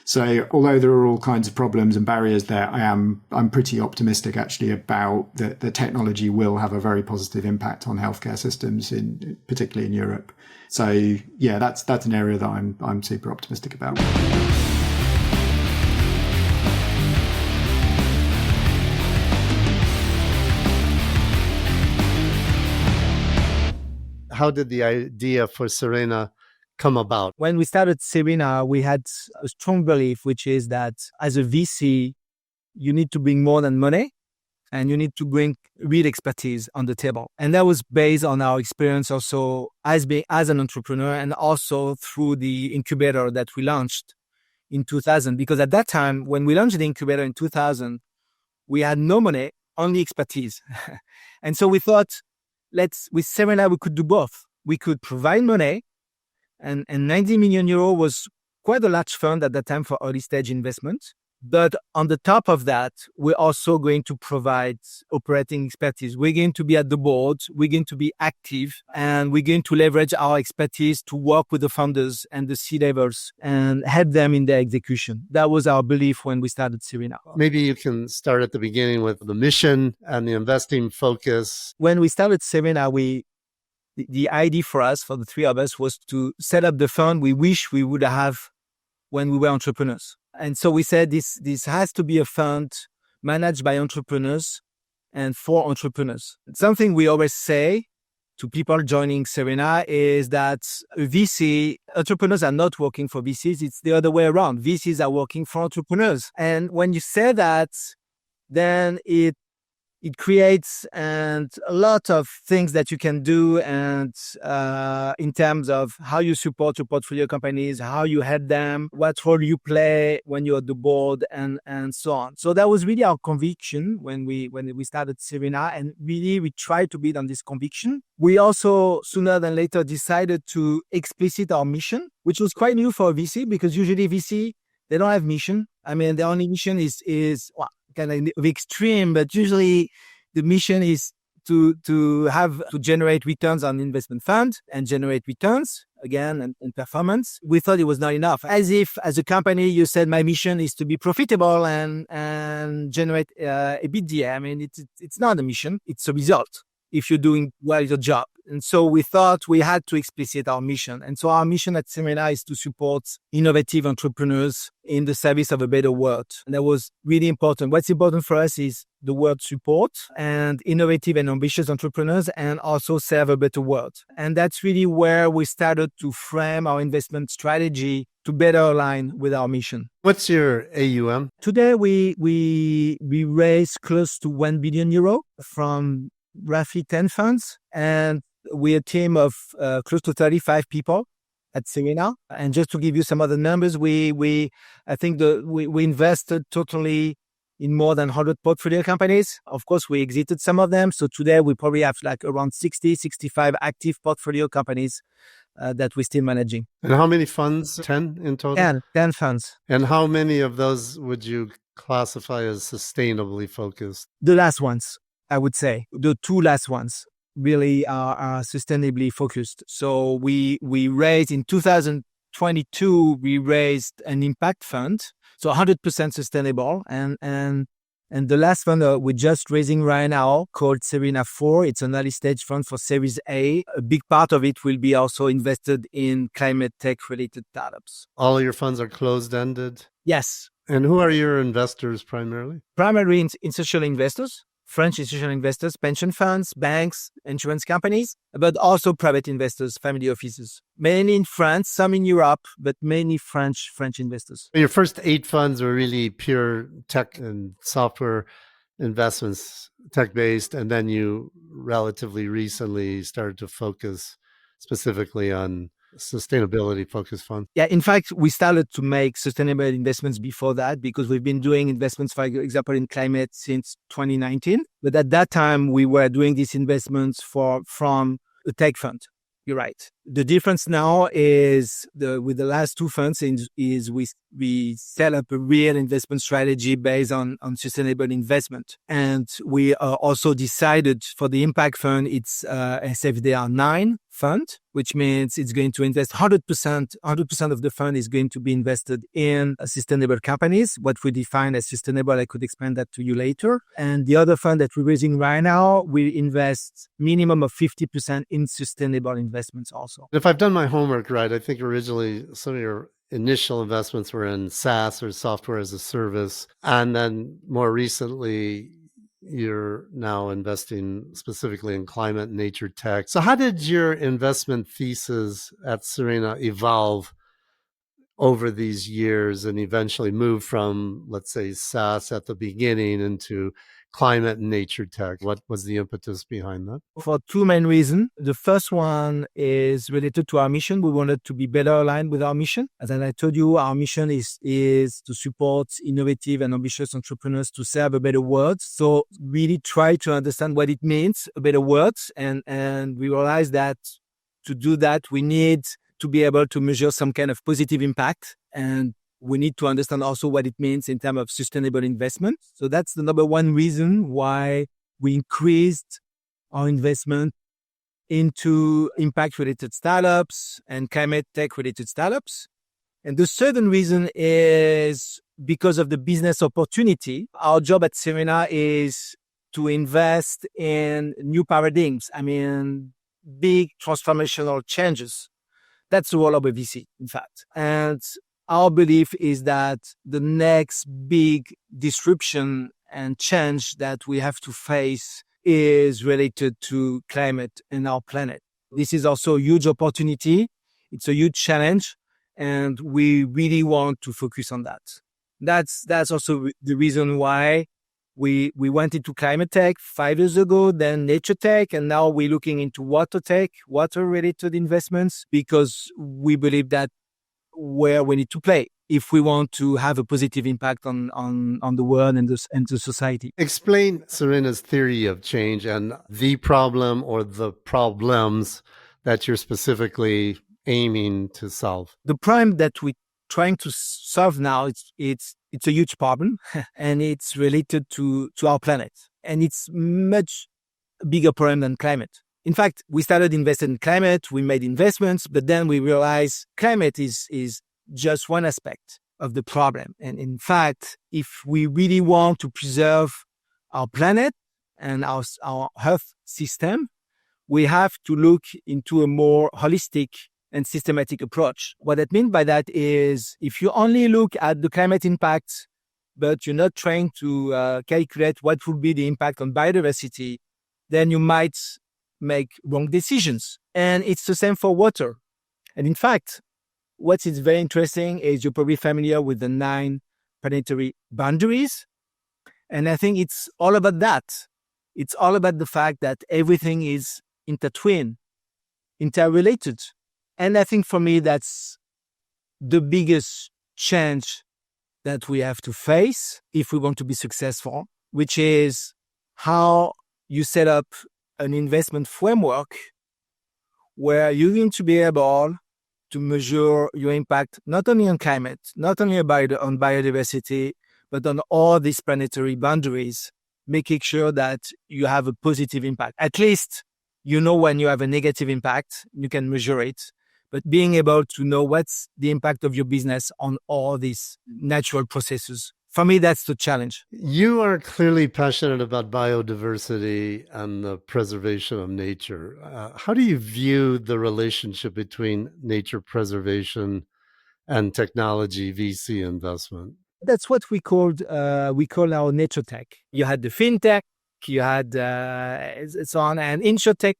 So although there are all kinds of problems and barriers there, I'm pretty optimistic actually about that the technology will have a very positive impact on healthcare systems, particularly in Europe. So yeah, that's an area that I'm super optimistic about.
How did the idea for Serena come about?
When we started Serena, we had a strong belief, which is that as a VC, you need to bring more than money and you need to bring real expertise on the table. And that was based on our experience also as an entrepreneur and also through the incubator that we launched in 2000. Because at that time, when we launched the incubator in 2000, we had no money, only expertise. And so we thought, with Serena, we could do both. We could provide money, and 90 million euro was quite a large fund at that time for early stage investment. But on the top of that, we're also going to provide operating expertise. We're going to be at the board, we're going to be active, and we're going to leverage our expertise to work with the founders and the C-levels and help them in their execution. That was our belief when we started Serena.
Maybe you can start at the beginning with the mission and the investing focus.
When we started Serena, the idea for us, for the three of us, was to set up the fund we wish we would have when we were entrepreneurs. And so we said this has to be a fund managed by entrepreneurs and for entrepreneurs. Something we always say to people joining Serena is that entrepreneurs are not working for VCs. It's the other way around. VCs are working for entrepreneurs. And when you say that, then it creates a lot of things that you can do, and in terms of how you support your portfolio companies, how you help them, what role you play when you're at the board, and so on. So that was really our conviction when we started Serena, and really we tried to build on this conviction. We also sooner than later decided to explicit our mission, which was quite new for a VC, because usually VC, they don't have mission. I mean, the only mission is kind of extreme, but usually the mission is to generate returns on investment fund and generate returns again and performance. We thought it was not enough. As if as a company you said my mission is to be profitable and generate EBITDA. I mean, it's not a mission; it's a result if you're doing well your job. And so we thought we had to explicit our mission. And so our mission at Serena is to support innovative entrepreneurs in the service of a better world. And that was really important. What's important for us is the word support and innovative and ambitious entrepreneurs, and also serve a better world. And that's really where we started to frame our investment strategy to better align with our mission.
What's your AUM?
Today, we raise close to 1 billion euro from roughly 10 funds, and we're a team of close to 35 people at Serena. And just to give you some other numbers, we invested totally in more than 100 portfolio companies. Of course, we exited some of them. So today we probably have like around 65 active portfolio companies that we're still managing.
And how many funds? 10 in total?
10 funds.
And how many of those would you classify as sustainably focused?
The last ones, I would say. The two last ones really are sustainably focused. So we raised in 2022, we raised an impact fund, so 100% sustainable. And the last fund we're just raising right now, called Serena 4, it's an early stage fund for Series A. A big part of it will be also invested in climate tech related startups.
All of your funds are closed-ended?
Yes.
And who are your investors primarily?
Primarily institutional investors, French institutional investors, pension funds, banks, insurance companies, but also private investors, family offices. Mainly in France, some in Europe, but mainly French investors.
Your first 8 funds were really pure tech and software investments, tech-based, and then you relatively recently started to focus specifically on sustainability-focused funds.
Yeah, in fact, we started to make sustainable investments before that because we've been doing investments, for example, in climate since 2019. But at that time, we were doing these investments from a tech fund. You're right. The difference now is with the last 2 funds is we set up a real investment strategy based on sustainable investment. And we also decided for the impact fund, it's SFDR 9 fund, which means it's going to invest 100% of the fund is going to be invested in sustainable companies. What we define as sustainable, I could explain that to you later. And the other fund that we're raising right now, we invest minimum of 50% in sustainable investments also.
If I've done my homework right, I think originally some of your initial investments were in SaaS or software as a service. And then more recently, you're now investing specifically in climate and nature tech. So how did your investment thesis at Serena evolve over these years and eventually move from, let's say, SaaS at the beginning into climate and nature tech? What was the impetus behind that?
For 2 main reasons. The first one is related to our mission. We wanted to be better aligned with our mission. As I told you, our mission is to support innovative and ambitious entrepreneurs to serve a better world. So really try to understand what it means, a better world. And we realize that to do that, we need to be able to measure some kind of positive impact. And we need to understand also what it means in terms of sustainable investment. So that's the number 1 reason why we increased our investment into impact-related startups and climate tech-related startups. And the second reason is because of the business opportunity. Our job at Serena is to invest in new paradigms. I mean, big transformational changes. That's the role of a VC, in fact. And our belief is that the next big disruption and change that we have to face is related to climate and our planet. This is also a huge opportunity. It's a huge challenge, and we really want to focus on that. That's also the reason why we went into climate tech 5 years ago, then nature tech, and now we're looking into water tech, water-related investments, because we believe that where we need to play if we want to have a positive impact on the world and the society.
Explain Serena's theory of change and the problem or the problems that you're specifically aiming to solve.
The problem that we're trying to solve now, it's a huge problem and it's related to our planet. And it's much bigger problem than climate. In fact, we started investing in climate, we made investments, but then we realized climate is just one aspect of the problem. And in fact, if we really want to preserve our planet and our Earth system, we have to look into a more holistic and systematic approach. What I mean by that is if you only look at the climate impact, but you're not trying to calculate what would be the impact on biodiversity, then you might make wrong decisions. And it's the same for water. And in fact, what is very interesting is you're probably familiar with the 9 planetary boundaries. And I think it's all about that. It's all about the fact that everything is intertwined, interrelated. And I think for me, that's the biggest change that we have to face if we want to be successful, which is how you set up an investment framework where you're going to be able to measure your impact not only on climate, not only on biodiversity, but on all these planetary boundaries, making sure that you have a positive impact. At least you know when you have a negative impact, you can measure it, but being able to know what's the impact of your business on all these natural processes. For me, that's the challenge.
You are clearly passionate about biodiversity and the preservation of nature. How do you view the relationship between nature preservation and technology VC investment?
That's what we call our nature tech. You had the fintech, you had so on, and insurtech,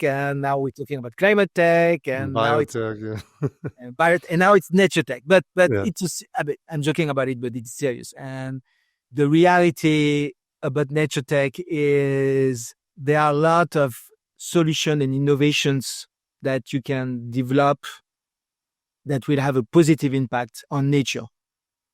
and now we're talking about climate tech, and now it's and now it's nature tech. But
Yeah.
I'm joking about it, but it's serious. And the reality about nature tech is there are a lot of solutions and innovations that you can develop that will have a positive impact on nature.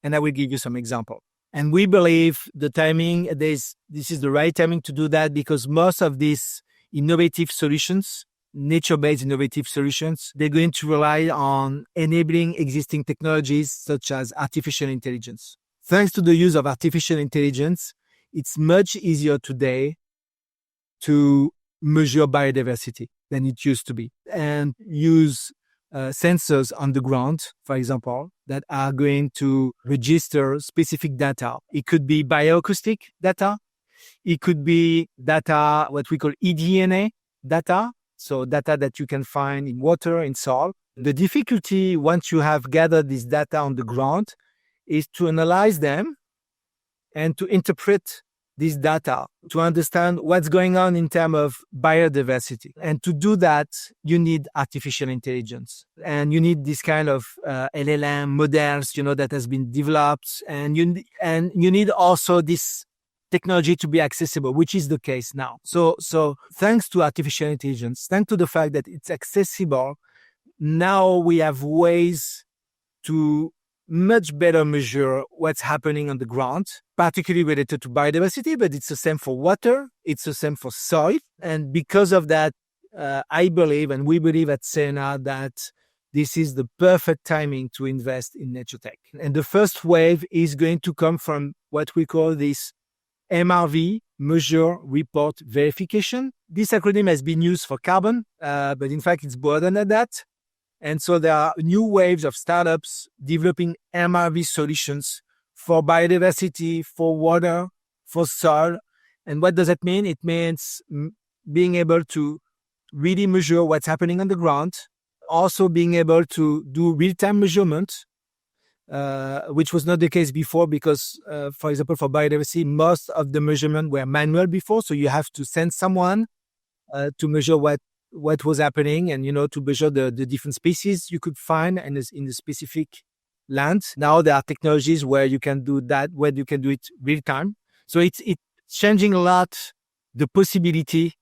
And I will give you some example. And we believe the timing, this is the right timing to do that, because most of these innovative solutions, nature-based innovative solutions, they're going to rely on enabling existing technologies such as artificial intelligence. Thanks to the use of artificial intelligence, it's much easier today to measure biodiversity than it used to be, and use sensors on the ground, for example, that are going to register specific data. It could be bioacoustic data. It could be data, what we call eDNA data. So data that you can find in water, in soil. The difficulty, once you have gathered this data on the ground, is to analyze them and to interpret this data to understand what's going on in terms of biodiversity. And to do that, you need artificial intelligence, and you need this kind of LLM models, that has been developed, and you need also this technology to be accessible, which is the case now. So thanks to artificial intelligence, thanks to the fact that it's accessible, now we have ways to much better measure what's happening on the ground, particularly related to biodiversity, but it's the same for water, it's the same for soil. And because of that, I believe, and we believe at Serena, that this is the perfect timing to invest in nature tech. And the first wave is going to come from what we call this MRV, Measure, Report, Verification. This acronym has been used for carbon, but in fact, it's broader than that. And so there are new waves of startups developing MRV solutions for biodiversity, for water, for soil. And what does that mean? It means being able to really measure what's happening on the ground, also being able to do real-time measurement, which was not the case before because, for example, for biodiversity, most of the measurement were manual before. So you have to send someone to measure what was happening and, to measure the different species you could find in the specific land. Now there are technologies where you can do that, where you can do it real time. So it's changing a lot the possibility.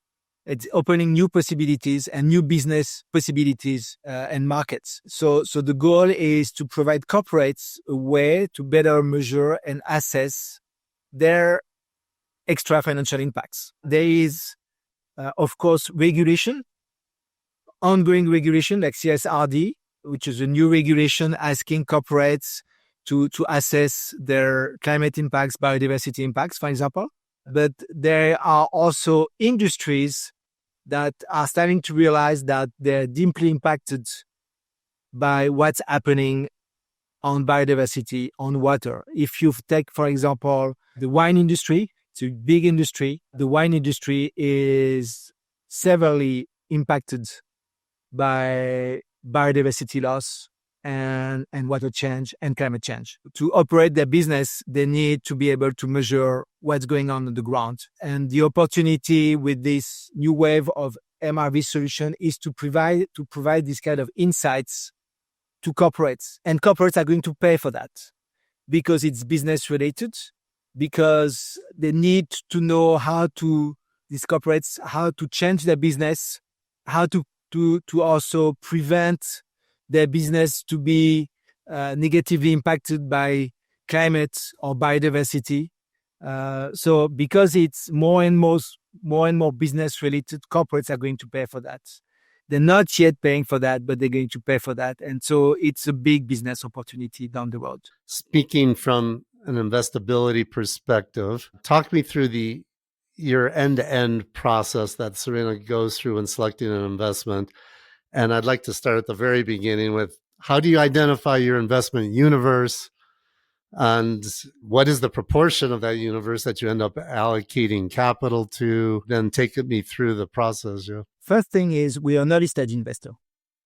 It's opening new possibilities and new business possibilities and markets. So the goal is to provide corporates a way to better measure and assess their extra financial impacts. There is, of course, regulation, ongoing regulation like CSRD, which is a new regulation asking corporates to assess their climate impacts, biodiversity impacts, for example. But there are also industries that are starting to realize that they're deeply impacted by what's happening on biodiversity, on water. If you take, for example, the wine industry, it's a big industry. The wine industry is severely impacted by biodiversity loss and water change and climate change. To operate their business, they need to be able to measure what's going on the ground. And the opportunity with this new wave of MRV solution is to provide this kind of insights to corporates. And corporates are going to pay for that because it's business related, because they need to know these corporates, how to change their business, how to also prevent their business to be negatively impacted by climate or biodiversity. So because it's more and more business related, corporates are going to pay for that. They're not yet paying for that, but they're going to pay for that. And so it's a big business opportunity down the road.
Speaking from an investability perspective, talk me through your end-to-end process that Serena goes through in selecting an investment. And I'd like to start at the very beginning with, how do you identify your investment universe? And what is the proportion of that universe that you end up allocating capital to? Then take me through the process. Yeah.
First thing is we are an early stage investor,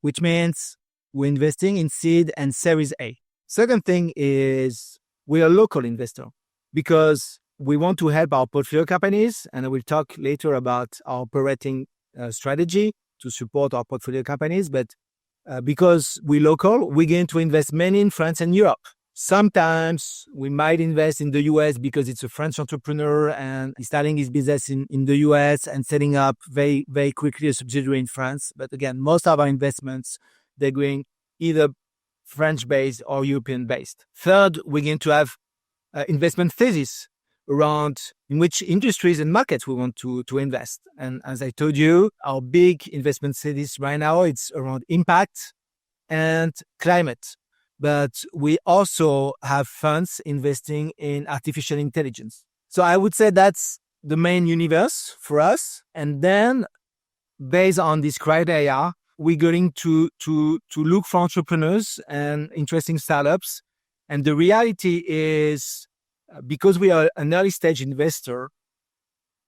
which means we're investing in seed and Series A. Second thing is we are a local investor because we want to help our portfolio companies, and I will talk later about our operating strategy to support our portfolio companies. But because we're local, we're going to invest mainly in France and Europe. Sometimes we might invest in the US because it's a French entrepreneur and he's starting his business in the US and setting up very, very quickly a subsidiary in France. But again, most of our investments, they're going either French-based or European-based. Third, we're going to have investment thesis around in which industries and markets we want to invest. And as I told you, our big investment thesis right now, it's around impact and climate. But we also have funds investing in artificial intelligence. So I would say that's the main universe for us. And then based on this criteria, we're going to look for entrepreneurs and interesting startups. And the reality is, because we are an early stage investor,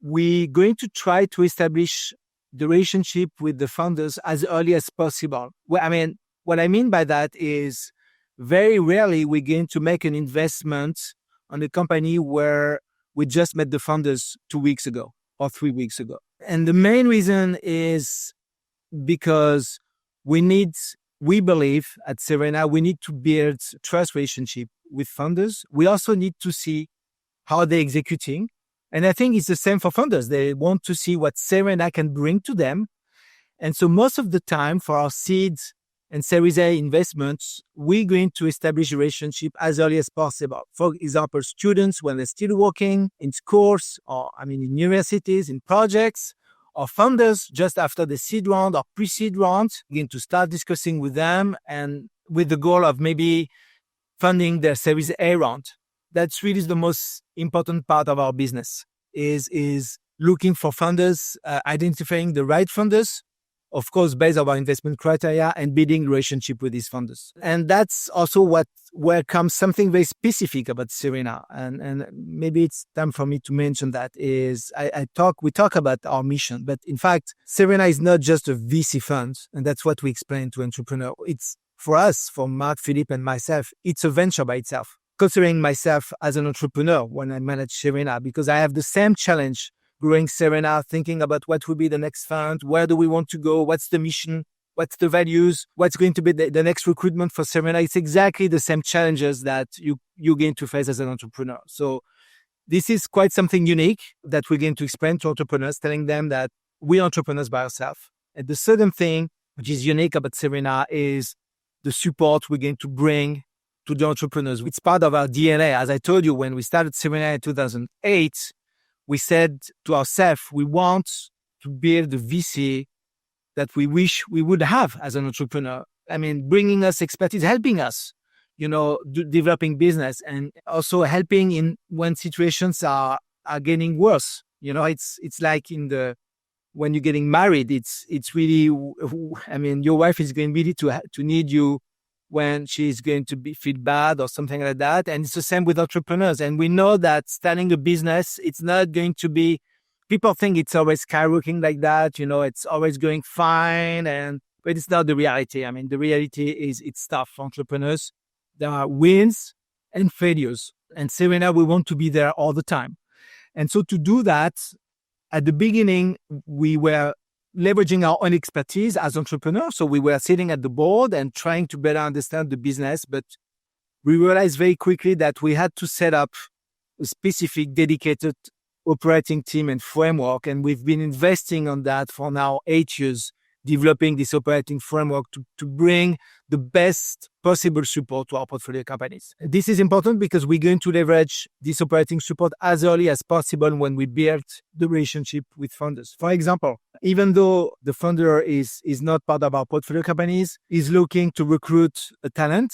we're going to try to establish the relationship with the founders as early as possible. What I mean by that is, very rarely we're going to make an investment on a company where we just met the founders 2 weeks ago or 3 weeks ago. And the main reason is because we believe at Serena, we need to build trust relationship with founders. We also need to see how they're executing. And I think it's the same for founders. They want to see what Serena can bring to them. And so most of the time for our seeds and Series A investments, we're going to establish a relationship as early as possible. For example, students when they're still working in schools or in universities, in projects, or founders just after the seed round or pre-seed round, begin to start discussing with them and with the goal of maybe funding their Series A round. That's really the most important part of our business is looking for funders, identifying the right funders, of course, based on our investment criteria and building relationship with these funders. And that's also where comes something very specific about Serena. And maybe it's time for me to mention that is we talk about our mission, but in fact, Serena is not just a VC fund. And that's what we explain to entrepreneurs. It's for us, for Mark, Philippe, and myself, it's a venture by itself. Considering myself as an entrepreneur when I manage Serena, because I have the same challenge growing Serena, thinking about what will be the next fund, where do we want to go, what's the mission, what's the values, what's going to be the next recruitment for Serena. It's exactly the same challenges that you're going to face as an entrepreneur. So this is quite something unique that we're going to explain to entrepreneurs, telling them that we're entrepreneurs by ourselves. And the second thing, which is unique about Serena, is the support we're going to bring to the entrepreneurs. It's part of our DNA. As I told you, when we started Serena in 2008, we said to ourselves, we want to build the VC that we wish we would have as an entrepreneur. Bringing us expertise, helping us, developing business, and also helping in when situations are getting worse. It's like when you're getting married, it's really, your wife is going really to need you when she's going to feel bad or something like that. And it's the same with entrepreneurs. And we know that starting a business, it's not going to be, people think it's always skyrocketing like that, it's always going fine. But it's not the reality. The reality is it's tough for entrepreneurs. There are wins and failures. And Serena, we want to be there all the time. And so to do that, at the beginning, we were leveraging our own expertise as entrepreneurs. So we were sitting at the board and trying to better understand the business. But we realized very quickly that we had to set up a specific dedicated operating team and framework. And we've been investing on that for now 8 years, developing this operating framework to bring the best possible support to our portfolio companies. This is important because we're going to leverage this operating support as early as possible when we build the relationship with funders. For example, even though the funder is not part of our portfolio companies, is looking to recruit a talent,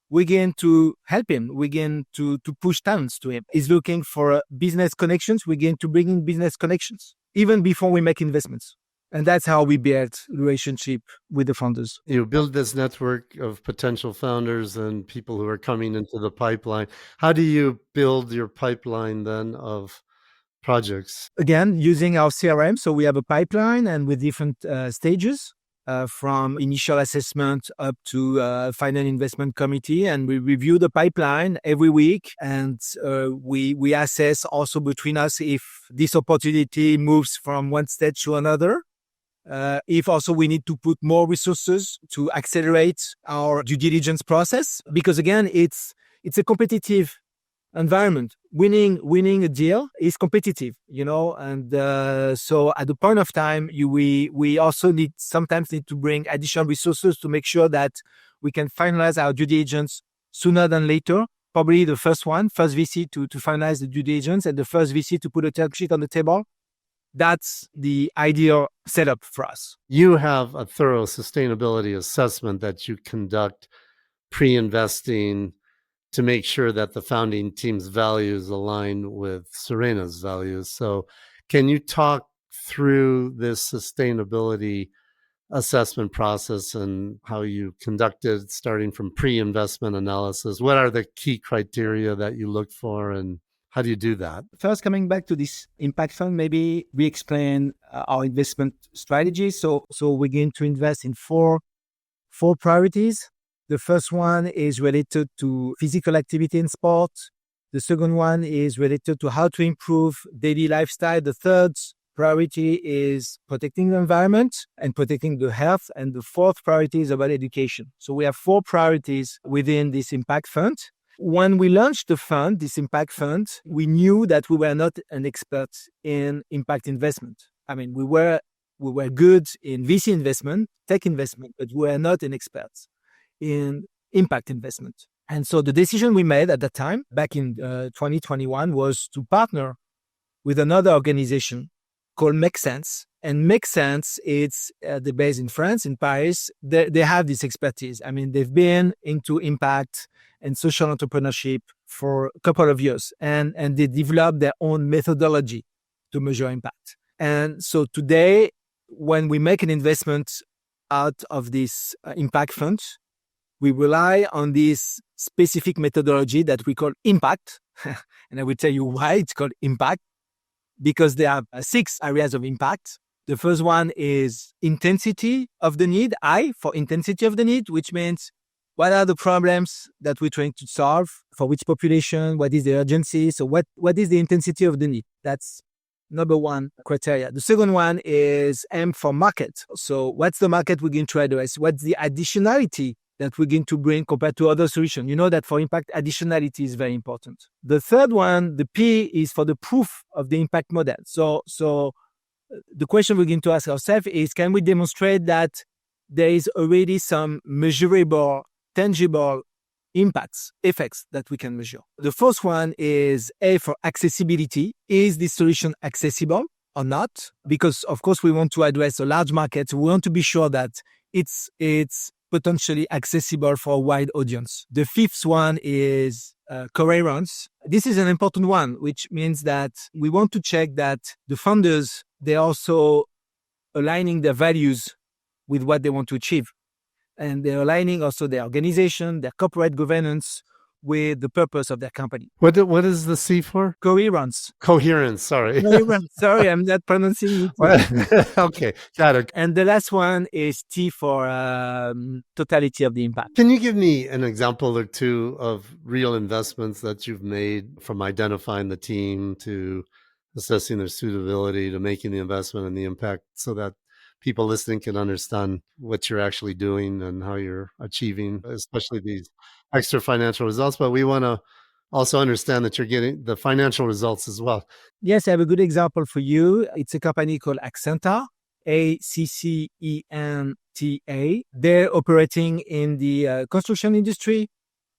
we're going to help him. We're going to push talents to him. He's looking for business connections. We're going to bring in business connections even before we make investments. And that's how we build relationship with the founders.
You build this network of potential founders and people who are coming into the pipeline. How do you build your pipeline then of projects?
Again, using our CRM. So we have a pipeline and with different stages. from initial assessment up to final investment committee, and we review the pipeline every week, and we assess also between us if this opportunity moves from one stage to another. If also we need to put more resources to accelerate our due diligence process, because again, it's a competitive environment. Winning a deal is competitive, and so at the point of time, we also sometimes need to bring additional resources to make sure that we can finalize our due diligence sooner than later. Probably the first VC to finalize the due diligence, and the first VC to put a term sheet on the table. That's the ideal setup for us.
You have a thorough sustainability assessment that you conduct pre-investing to make sure that the founding team's values align with Serena's values. So can you talk through this sustainability assessment process and how you conduct it, starting from pre-investment analysis? What are the key criteria that you look for, and how do you do that?
First, coming back to this impact fund, maybe we explain our investment strategy. So we're going to invest in four priorities. The first one is related to physical activity and sport. The second one is related to how to improve daily lifestyle. The third priority is protecting the environment and protecting the health. And the fourth priority is about education. So we have 4 priorities within this impact fund. When we launched the fund, this impact fund, we knew that we were not an expert in impact investment. I mean, we were good in VC investment, tech investment, but we were not an expert in impact investment. And so the decision we made at that time, back in 2021, was to partner with another organization called Make Sense. And Make Sense, it's they're based in France, in Paris. They have this expertise. I mean, they've been into impact and social entrepreneurship for a couple of years, and they developed their own methodology to measure impact. And so today, when we make an investment out of this impact fund, we rely on this specific methodology that we call impact. And I will tell you why it's called impact, because there are 6 areas of impact. The first one is intensity of the need, I for intensity of the need, which means what are the problems that we're trying to solve, for which population, what is the urgency, so what is the intensity of the need? That's number 1 criteria. The second one is M for market. So what's the market we're going to address? What's the additionality that we're going to bring compared to other solutions? You know that for impact, additionality is very important. The third one, the P, is for the proof of the impact model. So the question we're going to ask ourselves is, can we demonstrate that there is already some measurable, tangible effects that we can measure? The first one is A for accessibility. Is this solution accessible or not? Because of course we want to address a large market. We want to be sure that it's potentially accessible for a wide audience. The fifth one is coherence. This is an important one, which means that we want to check that the funders, they're also aligning their values with what they want to achieve. And they're aligning also their organization, their corporate governance with the purpose of their company.
What is the C for?
Coherence.
Coherence, sorry.
Sorry, I'm not pronouncing it.
Okay, got it.
And the last one is T for totality of the impact.
Can you give me an example or two of real investments that you've made, from identifying the team to assessing their suitability to making the investment and the impact, so that people listening can understand what you're actually doing and how you're achieving, especially these extra financial results? But we want to also understand that you're getting the financial results as well.
Yes, I have a good example for you. It's a company called Accenta, ACCENTA. They're operating in the construction industry.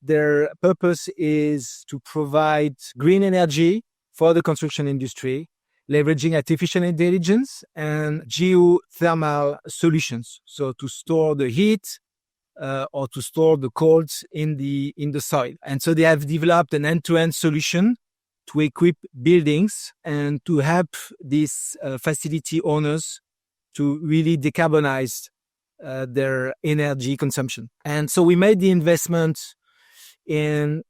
Their purpose is to provide green energy for the construction industry, leveraging artificial intelligence and geothermal solutions. So to store the heat or to store the cold in the soil. And so they have developed an end-to-end solution to equip buildings and to help these facility owners to really decarbonize their energy consumption. And so we made the investment in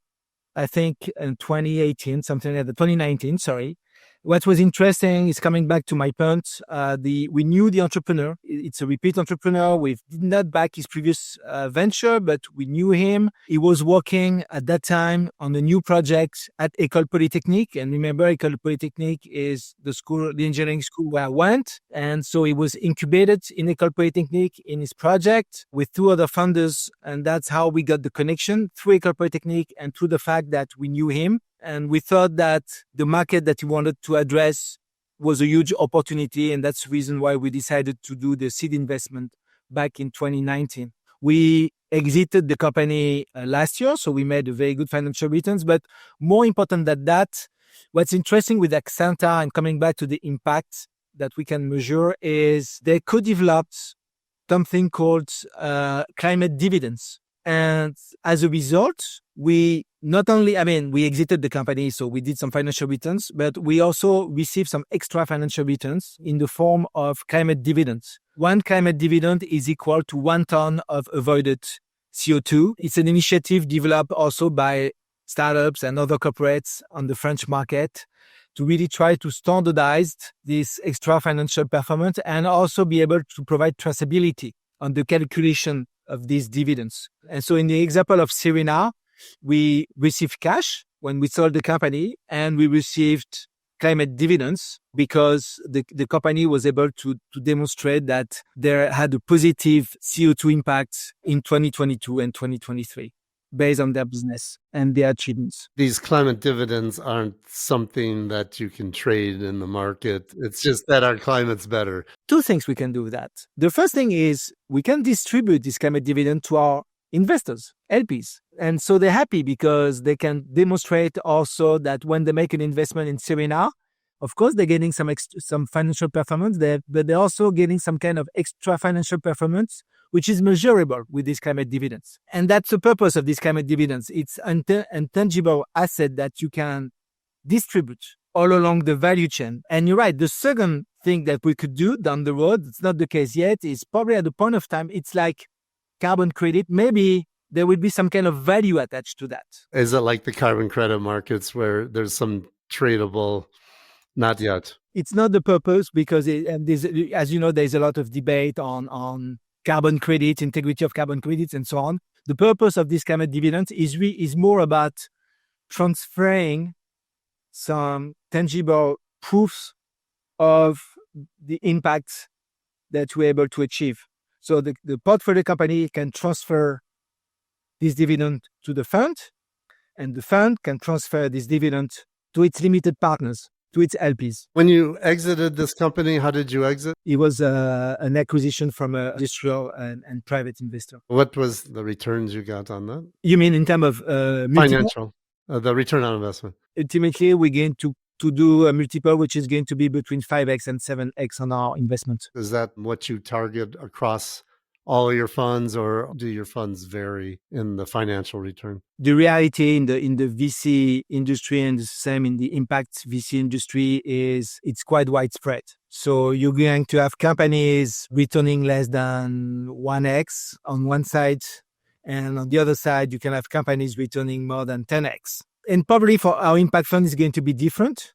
2019, sorry. What was interesting is coming back to my point. We knew the entrepreneur. It's a repeat entrepreneur. We did not back his previous venture, but we knew him. He was working at that time on a new project at École Polytechnique. And remember, École Polytechnique is the engineering school where I went. And so he was incubated in École Polytechnique in his project with two other founders. And that's how we got the connection through École Polytechnique and through the fact that we knew him. And we thought that the market that he wanted to address was a huge opportunity. And that's the reason why we decided to do the seed investment back in 2019. We exited the company last year, so we made a very good financial returns. But more important than that, what's interesting with Axanta and coming back to the impact that we can measure is they co-developed something called climate dividends. And as a result, we exited the company, so we did some financial returns, but we also received some extra financial returns in the form of climate dividends. One climate dividend is equal to 1 ton of avoided CO2. It's an initiative developed also by startups and other corporates on the French market to really try to standardize this extra financial performance and also be able to provide traceability on the calculation of these dividends. And so in the example of Serena, we received cash when we sold the company, and we received climate dividends because the company was able to demonstrate that there had a positive CO2 impact in 2022 and 2023 based on their business and their achievements.
These climate dividends aren't something that you can trade in the market. It's just that our climate's better.
Two things we can do with that. The first thing is we can distribute this climate dividend to our investors, LPs. And so they're happy because they can demonstrate also that when they make an investment in Serena, of course, they're getting some financial performance there, but they're also getting some kind of extra financial performance, which is measurable with these climate dividends. And that's the purpose of these climate dividends. It's an intangible asset that you can distribute all along the value chain. And you're right, the second thing that we could do down the road, it's not the case yet, is probably at the point of time, it's like carbon credit. Maybe there would be some kind of value attached to that.
Is it like the carbon credit markets where there's some tradable? Not yet.
It's not the purpose because, as you know, there's a lot of debate on carbon credits, integrity of carbon credits, and so on. The purpose of this climate dividends is more about transferring some tangible proofs of the impact that we're able to achieve. So the portfolio company can transfer this dividend to the fund, and the fund can transfer this dividend to its limited partners, to its LPs.
When you exited this company, how did you exit?
It was an acquisition from an industrial and private investor.
What was the returns you got on that?
You mean in terms of
financial, the return on investment?
Ultimately, we're going to do a multiple which is going to be between 5x and 7x on our investment.
Is that what you target across all your funds, or do your funds vary in the financial return?
The reality in the VC industry, and the same in the impact VC industry, is it's quite widespread. So you're going to have companies returning less than 1x on one side, and on the other side, you can have companies returning more than 10x. And probably for our impact fund, it's going to be different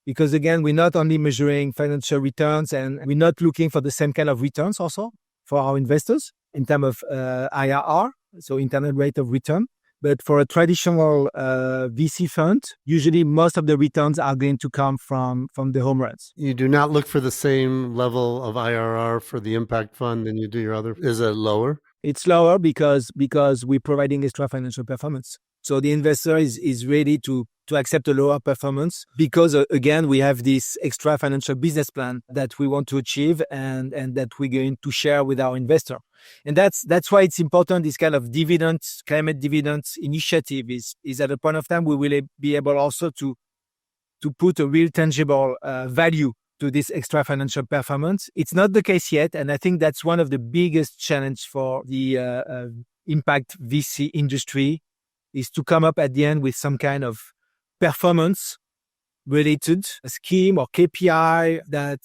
because, again, we're not only measuring financial returns, and we're not looking for the same kind of returns also for our investors in terms of IRR, so internal rate of return. But for a traditional VC fund, usually most of the returns are going to come from the home runs.
You do not look for the same level of IRR for the impact fund than you do your other. Is it lower?
It's lower because we're providing extra financial performance. So the investor is ready to accept a lower performance because, again, we have this extra financial business plan that we want to achieve and that we're going to share with our investor. And that's why it's important. This kind of dividends, climate dividends initiative is at a point of time we will be able also to put a real tangible value to this extra financial performance. It's not the case yet. And I think that's one of the biggest challenge for the impact VC industry, is to come up at the end with some kind of performance related scheme or KPI that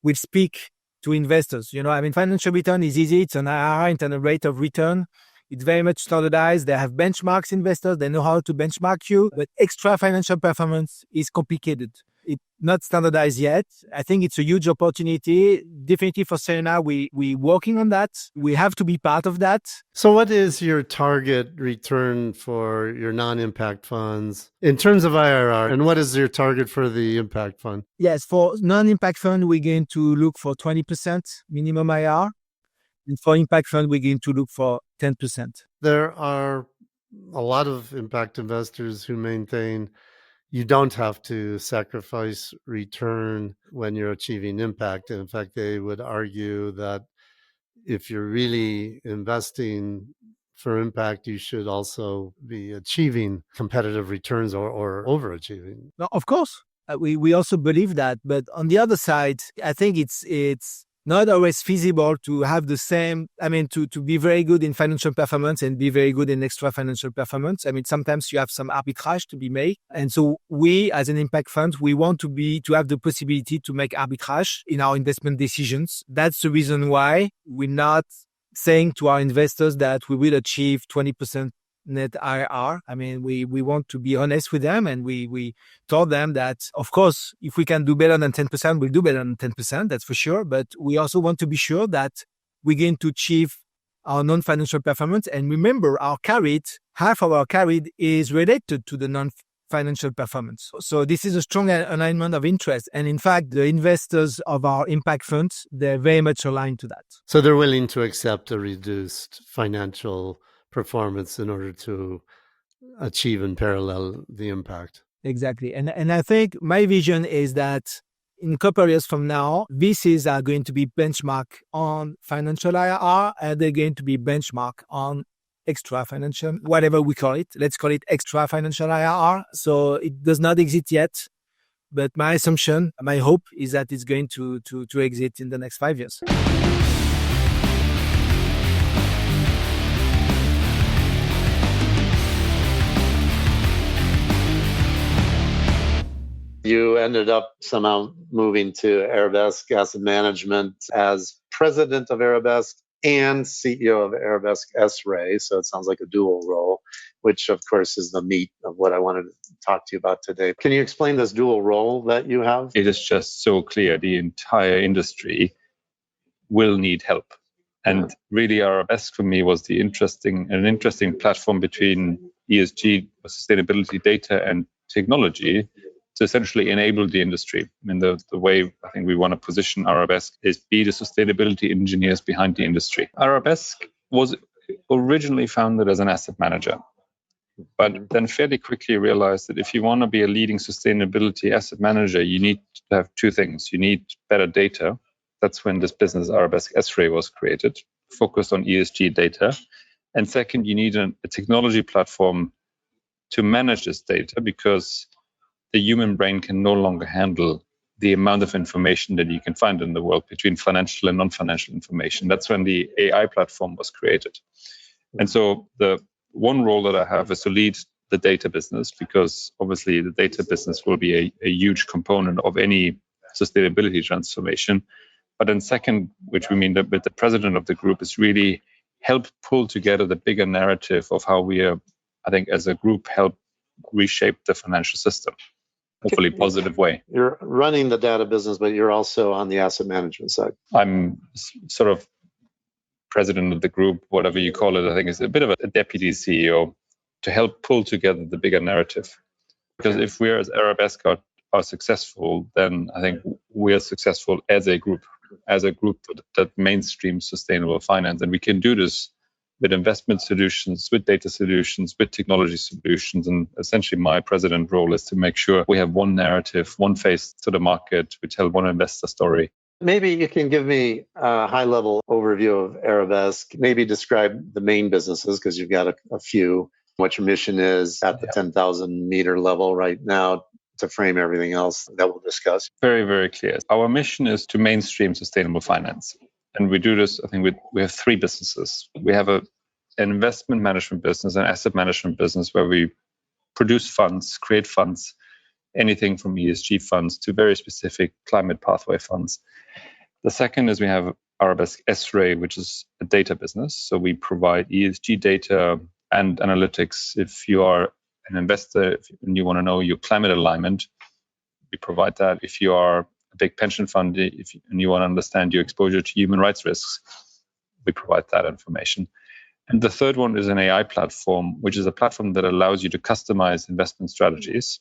will speak to investors. Financial return is easy. It's an IRR, internal rate of return. It's very much standardized. They have benchmarks, investors. They know how to benchmark you. But extra financial performance is complicated. It's not standardized yet. I think it's a huge opportunity. Definitely for Serena, we working on that. We have to be part of that.
So what is your target return for your non-impact funds in terms of IRR? And what is your target for the impact fund?
Yes, for non-impact fund, we're going to look for 20% minimum IRR. And for impact fund, we're going to look for 10%.
There are a lot of impact investors who maintain you don't have to sacrifice return when you're achieving impact. In fact, they would argue that if you're really investing for impact, you should also be achieving competitive returns or overachieving.
Now, of course, we also believe that. But on the other side, I think it's not always feasible to have the same, to be very good in financial performance and be very good in extra financial performance. Sometimes you have some arbitrage to be made. And so we, as an impact fund, we want to have the possibility to make arbitrage in our investment decisions. That's the reason why we're not saying to our investors that we will achieve 20% net IRR. We want to be honest with them, and we told them that, of course, if we can do better than 10%, we'll do better than 10%, that's for sure. But we also want to be sure that we're going to achieve our non-financial performance. And remember, half of our carried is related to the non-financial performance. So this is a strong alignment of interest. And in fact, the investors of our impact funds, they're very much aligned to that.
So they're willing to accept a reduced financial performance in order to achieve in parallel the impact.
Exactly. And I think my vision is that in a couple of years from now, VCs are going to be benchmarked on financial IRR, and they're going to be benchmarked on extra financial, whatever we call it. Let's call it extra financial IRR. So it does not exist yet. But my assumption, my hope is that it's going to exist in the next 5 years.
You ended up somehow moving to Arabesque Asset Management as president of Arabesque and CEO of Arabesque S-Ray. So it sounds like a dual role, which of course is the meat of what I wanted to talk to you about today. Can you explain this dual role that you have?
It is just so clear the entire industry will need help. And really Arabesque for me was an interesting platform between ESG, sustainability data and technology to essentially enable the industry. The way I think we want to position Arabesque is be the sustainability engineers behind the industry. Arabesque was originally founded as an asset manager, but then fairly quickly realized that if you want to be a leading sustainability asset manager, you need to have two things. You need better data. That's when this business Arabesque S-Ray was created, focused on ESG data. And second, you need a technology platform to manage this data, because the human brain can no longer handle the amount of information that you can find in the world between financial and non-financial information. That's when the AI platform was created. And so the one role that I have is to lead the data business, because obviously the data business will be a huge component of any sustainability transformation. But then second, which we mean that with the president of the group, is really help pull together the bigger narrative of how we are, I think, as a group, help reshape the financial system. Hopefully positive way.
You're running the data business, but you're also on the asset management side.
I'm sort of president of the group, whatever you call it. I think it's a bit of a deputy CEO to help pull together the bigger narrative. Because if we as Arabesque are successful, then I think we are successful as a group that mainstreams sustainable finance. And we can do this with investment solutions, with data solutions, with technology solutions. And essentially my president role is to make sure we have one narrative, one face to the market, we tell one investor story. Maybe you can give me a high-level overview of Arabesque, maybe describe the main businesses, because you've got a few, what your mission is at the 10,000 meter level right now, to frame everything else that we'll discuss. Very, very clear. Our mission is to mainstream sustainable finance. And we do this, I think we have three businesses. We have an investment management business, an asset management business where we produce funds, create funds, anything from ESG funds to very specific climate pathway funds. The second is we have Arabesque S-Ray, which is a data business. So we provide ESG data and analytics. If you are an investor and you want to know your climate alignment, we provide that. If you are a big pension fund and you want to understand your exposure to human rights risks, we provide that information. And the third one is an AI platform, which is a platform that allows you to customize investment strategies.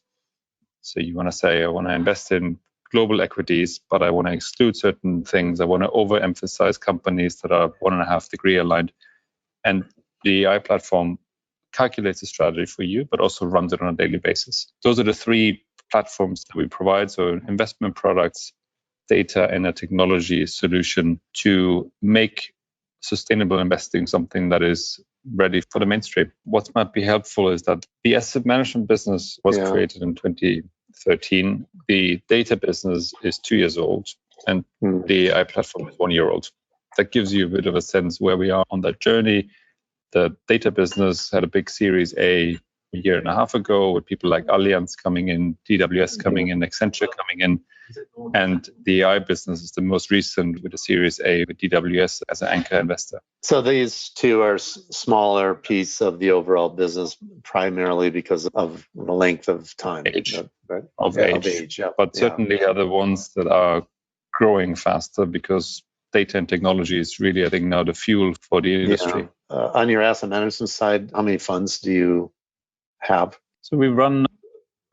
So you want to say, I want to invest in global equities, but I want to exclude certain things. I want to overemphasize companies that are 1.5 degree aligned. And the AI platform calculates a strategy for you, but also runs it on a daily basis. Those are the three platforms that we provide. So investment products, data, and a technology solution to make sustainable investing something that is ready for the mainstream. What might be helpful is that the asset management business was created in 2013. The data business is 2 years old, and the AI platform is 1 year old. That gives you a bit of a sense where we are on that journey. The data business had a big Series A 1.5 years ago with people like Allianz coming in, DWS coming in, Accenture coming in. And the AI business is the most recent with a Series A with DWS as an anchor investor.
So these two are smaller piece of the overall business, primarily because of the length of time.
Age.
Right?
Of age.
Yeah.
But certainly are the ones that are growing faster because data and technology is really, I think, now the fuel for the industry.
On your asset management side, how many funds do you have?
So we run a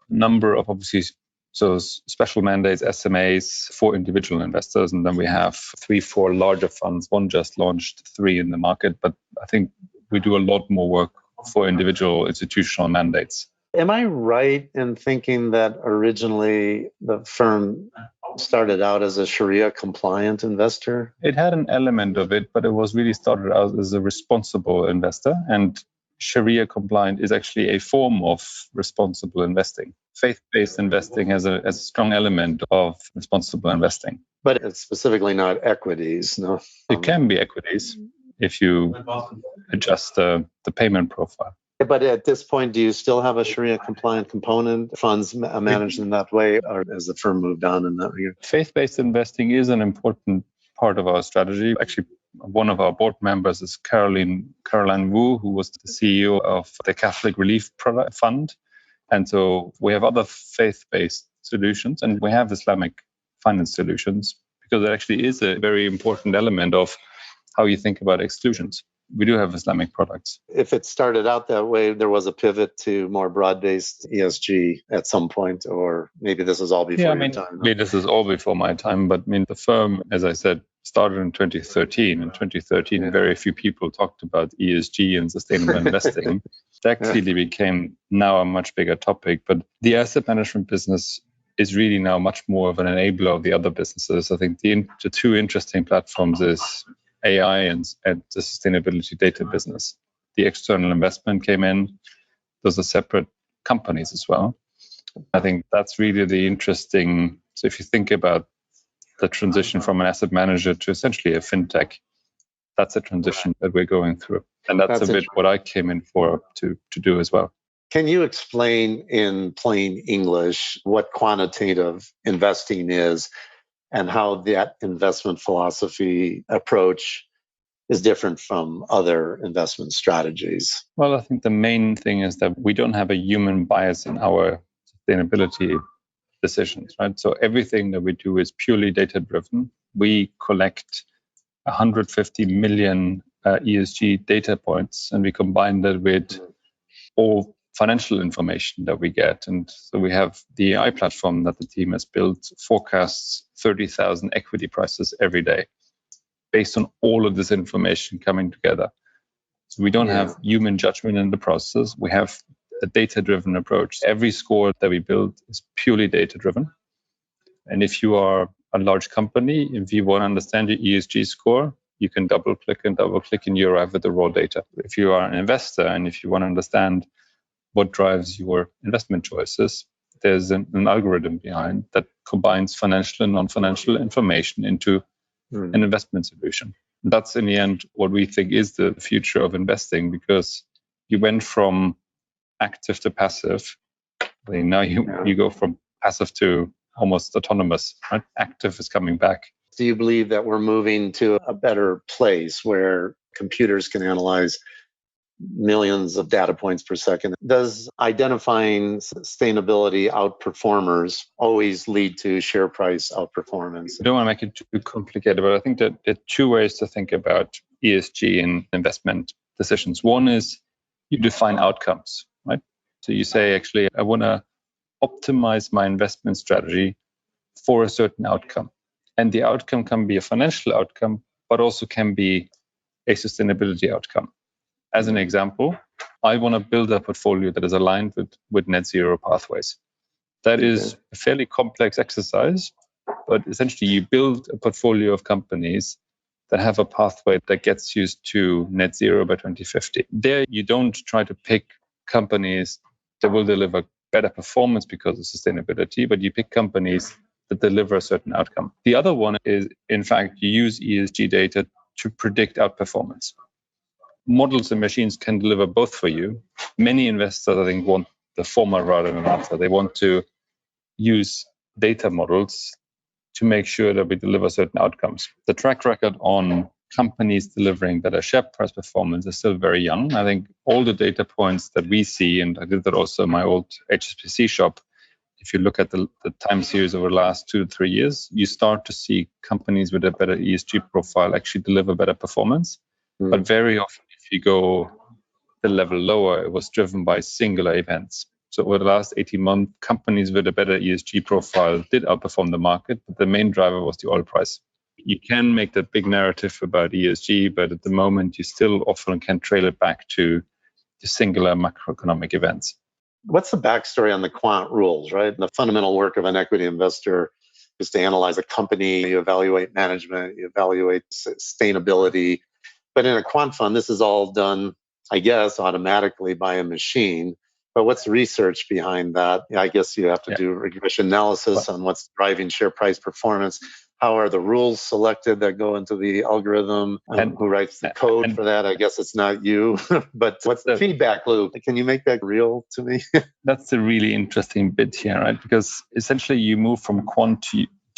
number of, obviously, so special mandates, SMAs for individual investors. And then we have 3-4 larger funds. One just launched, 3 in the market. But I think we do a lot more work for individual institutional mandates.
Am I right in thinking that originally the firm started out as a Sharia compliant investor?
It had an element of it, but it was really started out as a responsible investor. And Sharia compliant is actually a form of responsible investing. Faith-based investing has a strong element of responsible investing.
But it's specifically not equities, no?
It can be equities if you adjust the payment profile.
But at this point, do you still have a Sharia compliant component, funds managed in that way, or has the firm moved on in that regard?
Faith-based investing is an important part of our strategy. Actually, one of our board members is Caroline Wu, who was the CEO of the Catholic Relief Fund. And so we have other faith-based solutions, and we have Islamic finance solutions, because it actually is a very important element of how you think about exclusions. We do have Islamic products.
If it started out that way, there was a pivot to more broad-based ESG at some point, or maybe this is all before your time.
Maybe this is all before my time, but the firm, as I said, started in 2013. In 2013, very few people talked about ESG and sustainable investing. That clearly became now a much bigger topic, but the asset management business is really now much more of an enabler of the other businesses. I think the two interesting platforms is AI and the sustainability data business. The external investment came in. Those are separate companies as well. I think that's really the interesting. So if you think about the transition from an asset manager to essentially a fintech, that's a transition that we're going through. And that's a bit what I came in for to do as well.
Can you explain in plain English what quantitative investing is and how that investment philosophy approach is different from other investment strategies?
Well, I think the main thing is that we don't have a human bias in our sustainability decisions, right? So everything that we do is purely data-driven. We collect 150 million ESG data points, and we combine that with all financial information that we get. And so we have the AI platform that the team has built, forecasts 30,000 equity prices every day based on all of this information coming together. So we don't have human judgment in the process. We have a data-driven approach. Every score that we build is purely data-driven. And if you are a large company, if you want to understand your ESG score, you can double-click and you arrive at the raw data. If you are an investor and if you want to understand what drives your investment choices, there's an algorithm behind that combines financial and non-financial information into an investment solution. That's in the end what we think is the future of investing, because you went from active to passive. Now you go from passive to almost autonomous, right? Active is coming back.
Do you believe that we're moving to a better place where computers can analyze millions of data points per second. Does identifying sustainability outperformers always lead to share price outperformance?
I don't want to make it too complicated, but I think that there are two ways to think about ESG in investment decisions. One is you define outcomes, right? So you say, actually, I want to optimize my investment strategy for a certain outcome. And the outcome can be a financial outcome, but also can be a sustainability outcome. As an example, I want to build a portfolio that is aligned with net zero pathways. That is a fairly complex exercise, but essentially you build a portfolio of companies that have a pathway that gets you to net zero by 2050. There, you don't try to pick companies that will deliver better performance because of sustainability, but you pick companies that deliver a certain outcome. The other one is, in fact, you use ESG data to predict outperformance. Models and machines can deliver both for you. Many investors, I think, want the former rather than the latter. They want to use data models to make sure that we deliver certain outcomes. The track record on companies delivering better share price performance is still very young. I think all the data points that we see, and I did that also in my old HSBC shop, if you look at the time series over the last 2 to 3 years, you start to see companies with a better ESG profile actually deliver better performance. But very often, if you go the level lower, it was driven by singular events. So over the last 18 months, companies with a better ESG profile did outperform the market, but the main driver was the oil price. You can make that big narrative about ESG, but at the moment, you still often can trail it back to the singular macroeconomic events.
What's the backstory on the quant rules, right? The fundamental work of an equity investor is to analyze a company, you evaluate management, you evaluate sustainability. But in a quant fund, this is all done, I guess, automatically by a machine. But what's the research behind that? I guess you have to do regression analysis on what's driving share price performance. How are the rules selected that go into the algorithm? And who writes the code for that? I guess it's not you. But what's the feedback loop? Can you make that real to me?
That's a really interesting bit here, right? Because essentially you move from quant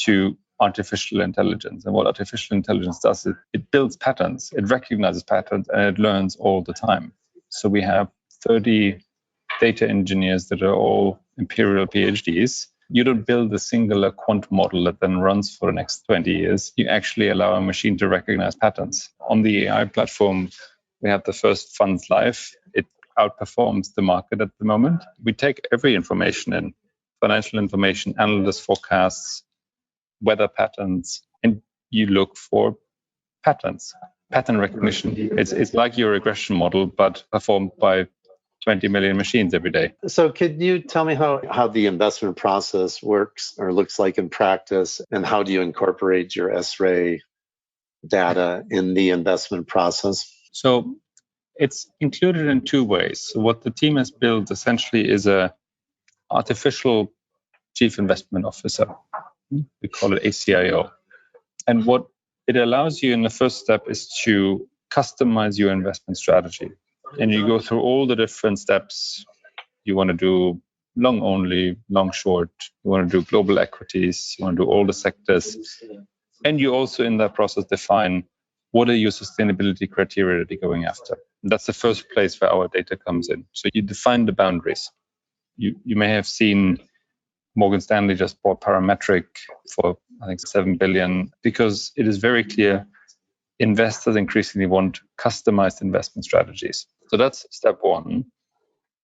to artificial intelligence. And what artificial intelligence does is it builds patterns, it recognizes patterns, and it learns all the time. So we have 30 data engineers that are all imperial PhDs. You don't build a singular quant model that then runs for the next 20 years. You actually allow a machine to recognize patterns. On the AI platform, we have the first funds live. It outperforms the market at the moment. We take every information in, financial information, analyst forecasts, weather patterns, and you look for patterns, pattern recognition. It's like your regression model, but performed by 20 million machines every day.
So could you tell me how the investment process works or looks like in practice, and how do you incorporate your S-ray data in the investment process?
So it's included in 2 ways. So what the team has built essentially is a artificial chief investment officer. We call it ACIO. And what it allows you in the first step is to customize your investment strategy. And you go through all the different steps. You want to do long only, long short. You want to do global equities. You want to do all the sectors. And you also in that process define what are your sustainability criteria that you're going after. And that's the first place where our data comes in. So you define the boundaries. You may have seen Morgan Stanley just bought Parametric for, I think, $7 billion, because it is very clear investors increasingly want customized investment strategies. So that's step 1.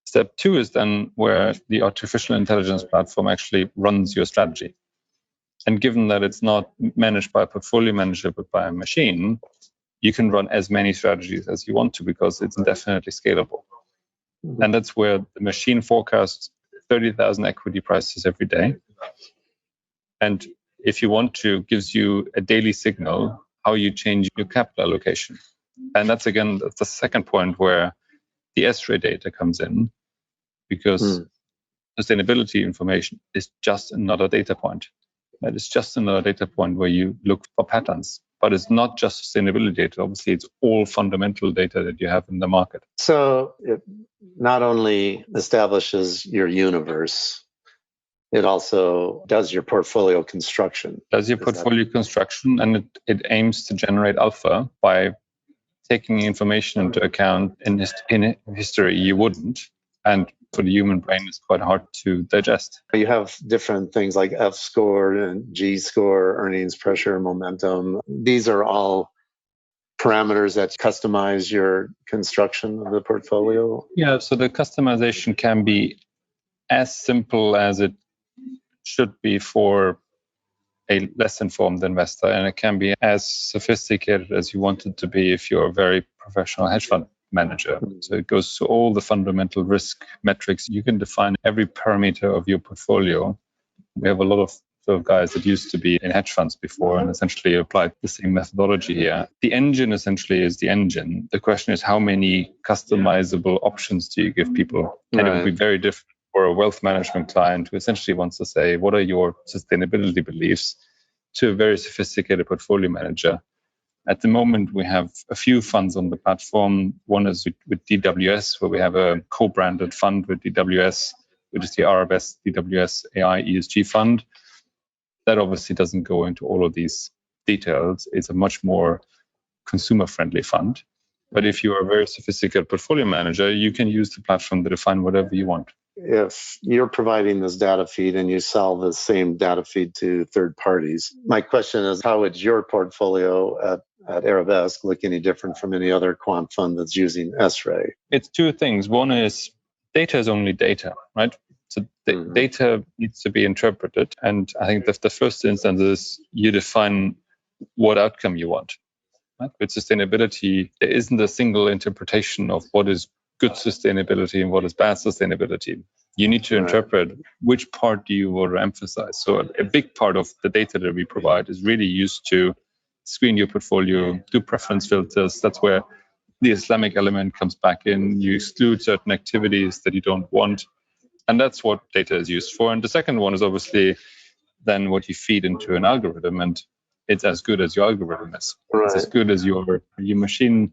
Step 2 is then where the artificial intelligence platform actually runs your strategy. And given that it's not managed by a portfolio manager, but by a machine, you can run as many strategies as you want to because it's definitely scalable. Mm-hmm. And that's where the machine forecasts 30,000 equity prices every day. And if you want to, gives you a daily signal how you change your capital allocation. And that's the second point where the S-ray data comes in, because sustainability information is just another data point. That is just another data point where you look for patterns. But it's not just sustainability data. Obviously, it's all fundamental data that you have in the market.
So it not only establishes your universe, it also does your portfolio construction.
Does your portfolio construction, and it aims to generate alpha by taking information into account in history you wouldn't. And for the human brain, it's quite hard to digest.
You have different things like F score and G score, earnings, pressure, momentum. These are all parameters that customize your construction of the portfolio.
Yeah, so the customization can be as simple as it should be for a less informed investor, and it can be as sophisticated as you want it to be if you're a very professional hedge fund manager. So it goes to all the fundamental risk metrics. You can define every parameter of your portfolio. We have a lot of sort of guys that used to be in hedge funds before and essentially applied the same methodology here. The engine essentially is the engine. The question is, how many customizable options do you give people? And it would be very different for a wealth management client who essentially wants to say, what are your sustainability beliefs, to a very sophisticated portfolio manager. At the moment, we have a few funds on the platform. One is with DWS, where we have a co-branded fund with DWS, which is the Arabesque DWS AI ESG fund. That obviously doesn't go into all of these details. It's a much more consumer-friendly fund. But if you're a very sophisticated portfolio manager, you can use the platform to define whatever you want.
If you're providing this data feed and you sell the same data feed to third parties, my question is, how would your portfolio at Arabesque look any different from any other quant fund that's using S-Ray?
It's two things. One is data is only data, right? So data needs to be interpreted. And I think that the first instance is you define what outcome you want. Right? With sustainability, there isn't a single interpretation of what is good sustainability and what is bad sustainability. You need to interpret which part do you want to emphasize. So a big part of the data that we provide is really used to screen your portfolio, do preference filters. That's where the Islamic element comes back in. You exclude certain activities that you don't want. And that's what data is used for. And the second one is obviously then what you feed into an algorithm. And it's as good as your algorithm is. It's as good as your machine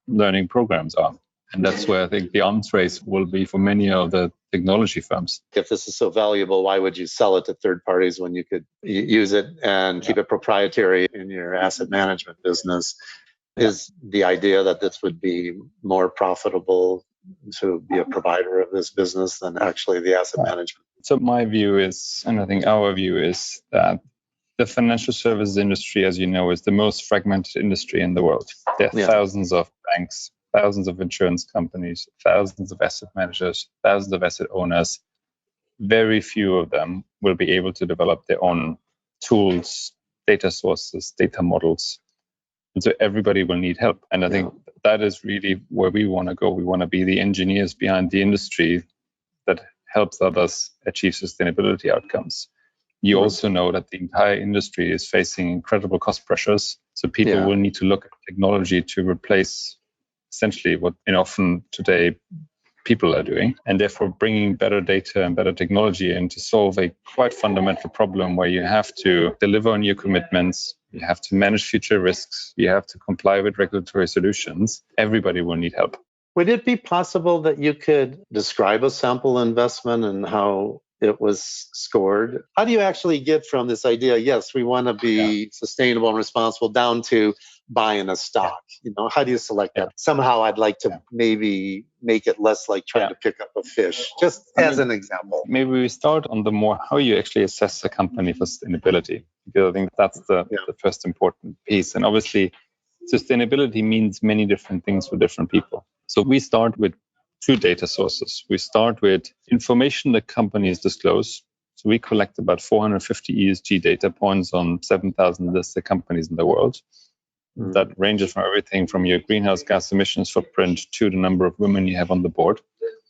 learning programs are. And that's where I think the arms race will be for many of the technology firms.
If this is so valuable, why would you sell it to third parties when you could use it and keep it proprietary in your asset management business? Is the idea that this would be more profitable to be a provider of this business than actually the asset management?
So my view is, and I think our view is, that the financial services industry, as you know, is the most fragmented industry in the world. There are thousands of banks, thousands of insurance companies, thousands of asset managers, thousands of asset owners. Very few of them will be able to develop their own tools, data sources, data models. And so everybody will need help. And I think that is really where we want to go. We want to be the engineers behind the industry that helps others achieve sustainability outcomes. You also know that the entire industry is facing incredible cost pressures. So people will need to look at technology to replace essentially what often today people are doing. And therefore bringing better data and better technology in to solve a quite fundamental problem where you have to deliver on your commitments, you have to manage future risks, you have to comply with regulatory solutions. Everybody will need help.
Would it be possible that you could describe a sample investment and how it was scored? How do you actually get from this idea, yes, we want to be sustainable and responsible, down to buying a stock? How do you select that? Somehow I'd like to maybe make it less like trying to pick up a fish, just as an example.
Maybe we start on the more how you actually assess a company for sustainability, because I think that's the first important piece. And obviously, sustainability means many different things for different people. So we start with two data sources. We start with information that companies disclose. So we collect about 450 ESG data points on 7,000 listed companies in the world. That ranges from everything from your greenhouse gas emissions footprint to the number of women you have on the board.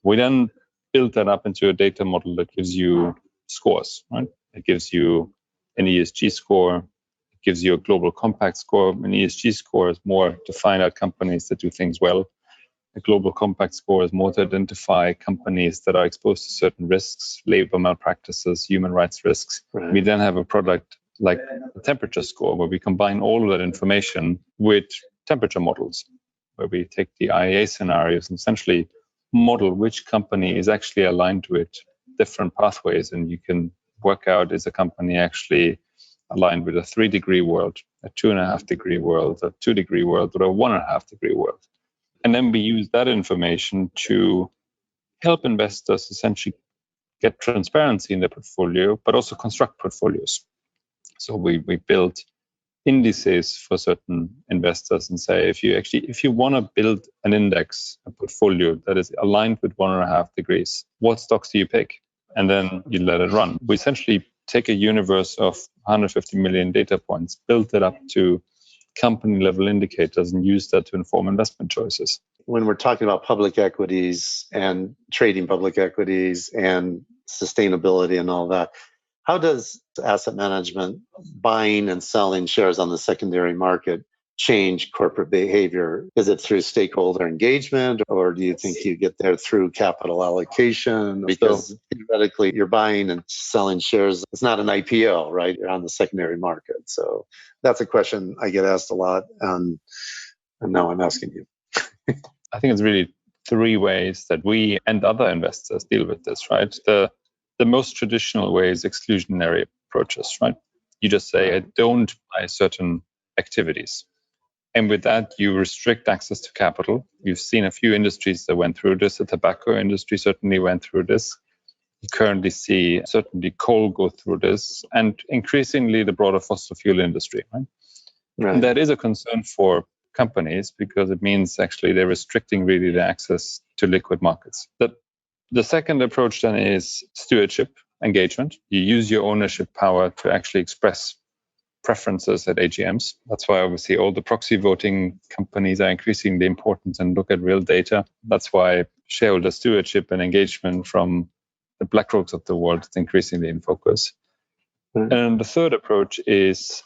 We then build that up into a data model that gives you scores, right? It gives you an ESG score. It gives you a global compact score. An ESG score is more to find out companies that do things well. A global compact score is more to identify companies that are exposed to certain risks, labor malpractices, human rights risks. We then have a product like a temperature score, where we combine all of that information with temperature models, where we take the IEA scenarios and essentially model which company is actually aligned with different pathways. And you can work out, is a company actually aligned with a 3-degree world, a 2.5 degree world, a 2 degree world, or a 1.5 degree world. And then we use that information to help investors essentially get transparency in their portfolio, but also construct portfolios. So we build indices for certain investors and say, if you want to build an index, a portfolio that is aligned with 1.5 degrees, what stocks do you pick? And then you let it run. We essentially take a universe of 150 million data points, build it up to company level indicators, and use that to inform investment choices.
When we're talking about public equities and trading public equities and sustainability and all that, how does asset management buying and selling shares on the secondary market change corporate behavior? Is it through stakeholder engagement, or do you think you get there through capital allocation? Because theoretically, you're buying and selling shares. It's not an IPO, right? You're on the secondary market. So that's a question I get asked a lot, and now I'm asking you.
I think it's really three ways that we and other investors deal with this, right? The most traditional way is exclusionary approaches, right? You just say, I don't buy certain activities. And with that, you restrict access to capital. You've seen a few industries that went through this. The tobacco industry certainly went through this. You currently see certainly coal go through this, and increasingly the broader fossil fuel industry, right? And that is a concern for companies because it means actually they're restricting really the access to liquid markets. The second approach then is stewardship engagement. You use your ownership power to actually express preferences at AGMs. That's why obviously all the proxy voting companies are increasingly important and look at real data. That's why shareholder stewardship and engagement from the BlackRocks of the world is increasingly in focus. And the third approach is,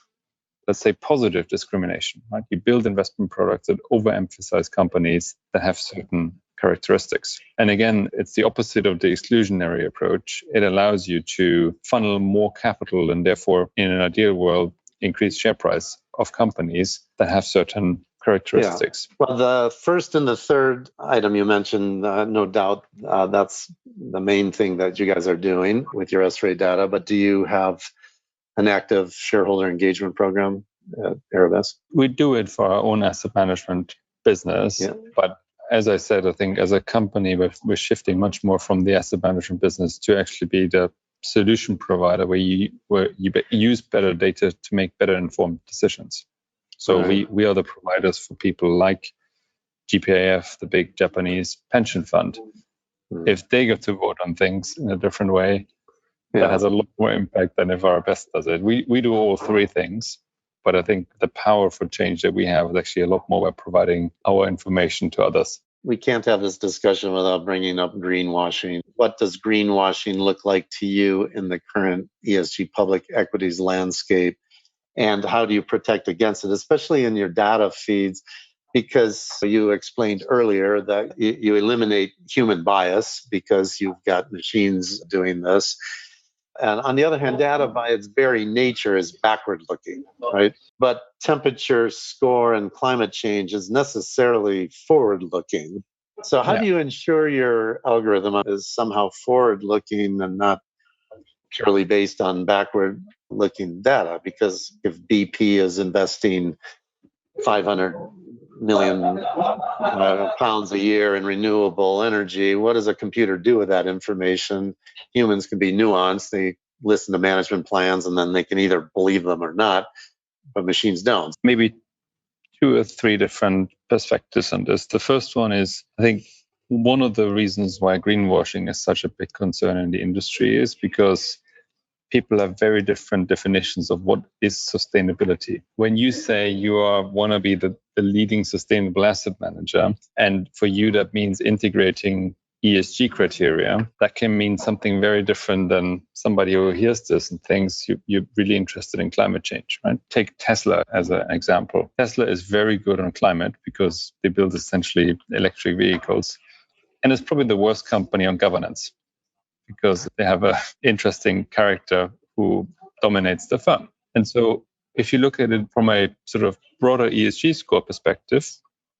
let's say, positive discrimination, right? You build investment products that overemphasize companies that have certain characteristics. And again, it's the opposite of the exclusionary approach. It allows you to funnel more capital and therefore, in an ideal world, increase share price of companies that have certain characteristics.
Yeah. Well, the first and the third item you mentioned, no doubt, that's the main thing that you guys are doing with your S-ray data. But do you have an active shareholder engagement program at Arabesque?
We do it for our own asset management business. Yeah. But as I said, I think as a company, we're shifting much more from the asset management business to actually be the solution provider where you use better data to make better informed decisions. So we are the providers for people like GPAF, the big Japanese pension fund. If they get to vote on things in a different way, that has a lot more impact than if Arabesque does it. We do all three things, but I think the power for change that we have is actually a lot more by providing our information to others.
We can't have this discussion without bringing up greenwashing. What does greenwashing look like to you in the current ESG public equities landscape? And how do you protect against it, especially in your data feeds? Because you explained earlier that you eliminate human bias because you've got machines doing this. And on the other hand, data by its very nature is backward looking, right? But temperature score and climate change is necessarily forward looking. So how do you ensure your algorithm is somehow forward looking and not purely based on backward looking data? Because if BP is investing 500 million pounds a year in renewable energy, what does a computer do with that information? Humans can be nuanced. They listen to management plans and then they can either believe them or not, but machines don't.
Maybe 2 or 3 different perspectives on this. The first one is, I think one of the reasons why greenwashing is such a big concern in the industry is because people have very different definitions of what is sustainability. When you say you want to be the leading sustainable asset manager, and for you that means integrating ESG criteria, that can mean something very different than somebody who hears this and thinks you're really interested in climate change, right? Take Tesla as an example. Tesla is very good on climate because they build essentially electric vehicles, and it's probably the worst company on governance, because they have an interesting character who dominates the firm. And so if you look at it from a sort of broader ESG score perspective,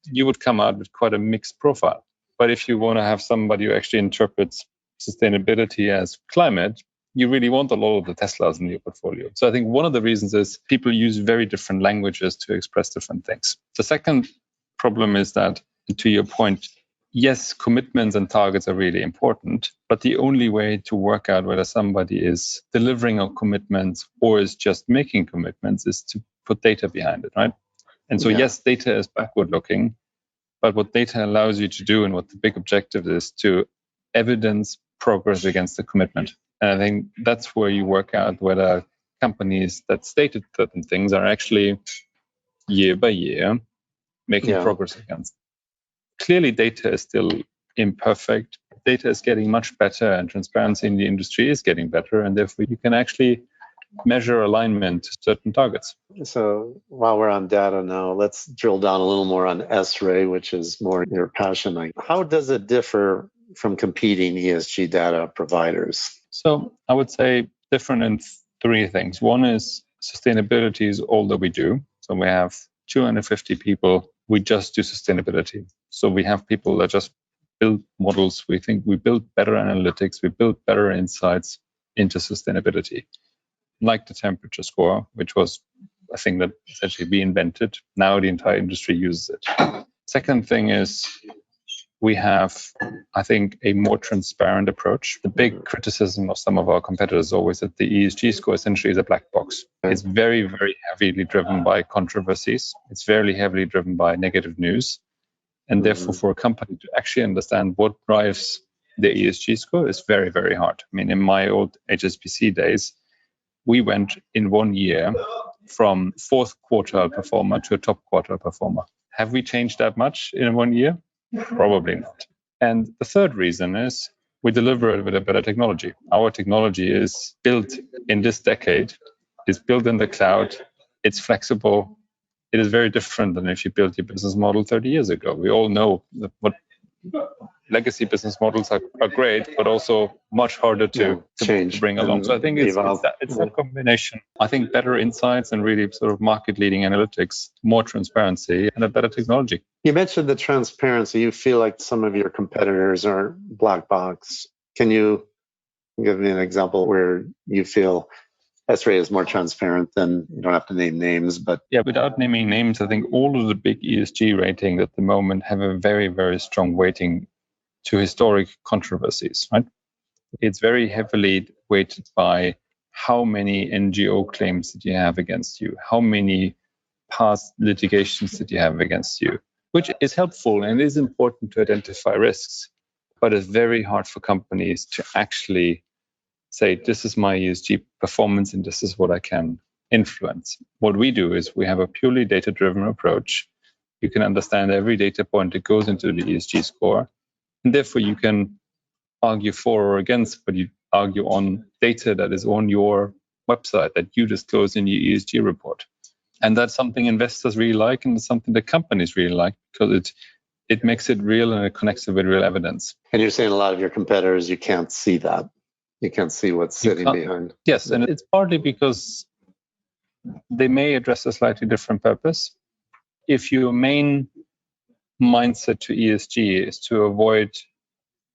you would come out with quite a mixed profile. But if you want to have somebody who actually interprets sustainability as climate, you really want a lot of the Teslas in your portfolio. So I think one of the reasons is people use very different languages to express different things. The second problem is that, to your point, yes, commitments and targets are really important, but the only way to work out whether somebody is delivering on commitments or is just making commitments is to put data behind it, right? And so, yes, data is backward looking, but what data allows you to do and what the big objective is to evidence progress against the commitment. And I think that's where you work out whether companies that stated certain things are actually year by year making progress against. Clearly, data is still imperfect. Data is getting much better, and transparency in the industry is getting better. And therefore, you can actually measure alignment to certain targets.
So while we're on data now, let's drill down a little more on S-Ray, which is more your passion. How does it differ from competing ESG data providers?
So I would say different in three things. One is sustainability is all that we do. So we have 250 people. We just do sustainability. So we have people that just build models. We think we build better analytics. We build better insights into sustainability, like the temperature score, which was a thing that essentially we invented. Now the entire industry uses it. Second thing is we have, I think, a more transparent approach. The big criticism of some of our competitors is always that the ESG score essentially is a black box. It's very, very heavily driven by controversies. It's very heavily driven by negative news. And therefore, for a company to actually understand what drives the ESG score is very, very hard. I mean, in my old HSBC days, we went in 1 year from fourth quartile performer to a top quartile performer. Have we changed that much in 1 year? Probably not. And the third reason is we deliver it with a better technology. Our technology is built in this decade, it's built in the cloud, it's flexible. It is very different than if you built your business model 30 years ago. We all know that what legacy business models are great, but also much harder to bring along. So I think it's a combination. I think better insights and really sort of market-leading analytics, more transparency, and a better technology.
You mentioned the transparency. You feel like some of your competitors are black box. Can you give me an example where you feel S-Ray is more transparent than, you don't have to name names, but...
Yeah, without naming names, I think all of the big ESG ratings at the moment have a very, very strong weighting to historic controversies, right? It's very heavily weighted by how many NGO claims that you have against you, how many past litigations that you have against you, which is helpful and is important to identify risks, but it's very hard for companies to actually say, this is my ESG performance and this is what I can influence. What we do is we have a purely data-driven approach. You can understand every data point that goes into the ESG score, and therefore you can argue for or against, but you argue on data that is on your website that you disclose in your ESG report. And that's something investors really like, and it's something that companies really like because it makes it real and it connects it with real evidence.
And you're saying a lot of your competitors, you can't see that. You can't see what's sitting behind.
Yes, and it's partly because they may address a slightly different purpose. If your main mindset to ESG is to avoid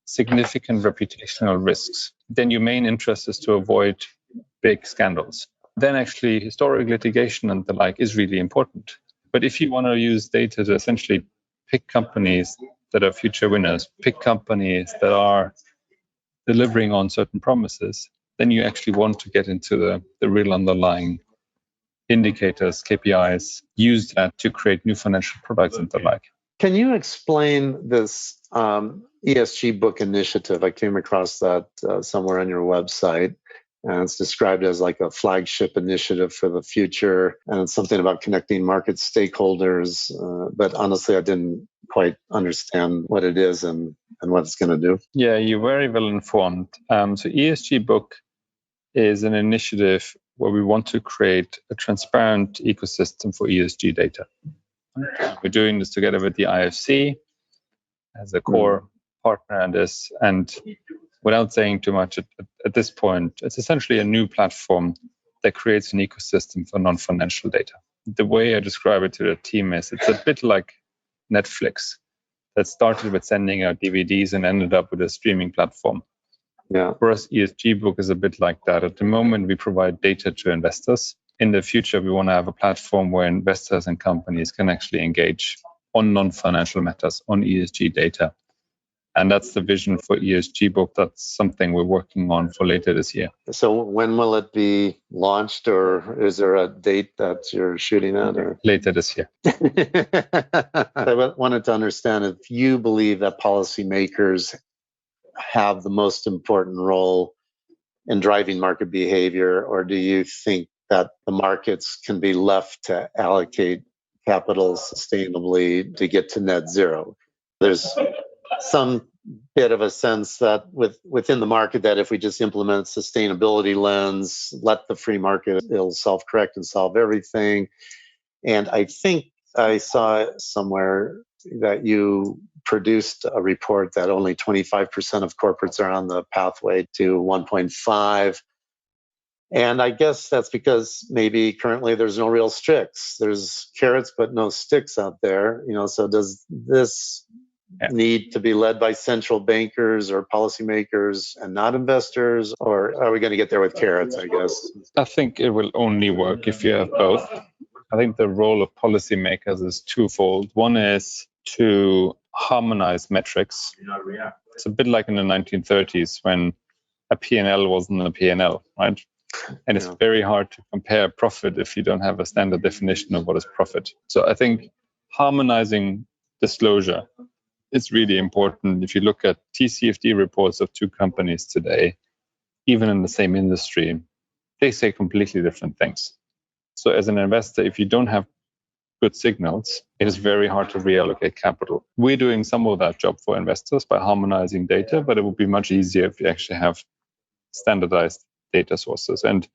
significant reputational risks, then your main interest is to avoid big scandals. Then actually historic litigation and the like is really important. But if you want to use data to essentially pick companies that are future winners, pick companies that are delivering on certain promises, then you actually want to get into the real underlying indicators, KPIs, use that to create new financial products and the like.
Can you explain this ESG book initiative? I came across that somewhere on your website, and it's described as like a flagship initiative for the future, and it's something about connecting market stakeholders. But honestly, I didn't quite understand what it is and what it's going to do.
Yeah, you're very well informed. So ESG book is an initiative where we want to create a transparent ecosystem for ESG data. We're doing this together with the IFC as a core partner in this. And without saying too much at this point, it's essentially a new platform that creates an ecosystem for non-financial data. The way I describe it to the team is it's a bit like Netflix that started with sending out DVDs and ended up with a streaming platform.
Yeah.
For us, ESG book is a bit like that. At the moment, we provide data to investors. In the future, we want to have a platform where investors and companies can actually engage on non-financial matters, on ESG data. And that's the vision for ESG book. That's something we're working on for later this year.
So when will it be launched, or is there a date that you're shooting at? Or?
Later this year.
I wanted to understand if you believe that policymakers have the most important role in driving market behavior, or do you think that the markets can be left to allocate capital sustainably to get to net zero? There's some bit of a sense that within the market that if we just implement sustainability lens, let the free market, it'll self-correct and solve everything. And I think I saw somewhere that you produced a report that only 25% of corporates are on the pathway to 1.5. And I guess that's because maybe currently there's no real sticks. There's carrots, but no sticks out there. So does this need to be led by central bankers or policymakers and not investors? Or are we going to get there with carrots, I guess?
I think it will only work if you have both. I think the role of policymakers is twofold. One is to harmonize metrics. It's a bit like in the 1930s when a P&L wasn't a P&L, right? And it's very hard to compare profit if you don't have a standard definition of what is profit. So I think harmonizing disclosure is really important. If you look at TCFD reports of two companies today, even in the same industry, they say completely different things. So as an investor, if you don't have good signals, it is very hard to reallocate capital. We're doing some of that job for investors by harmonizing data, but it would be much easier if you actually have standardized data sources. And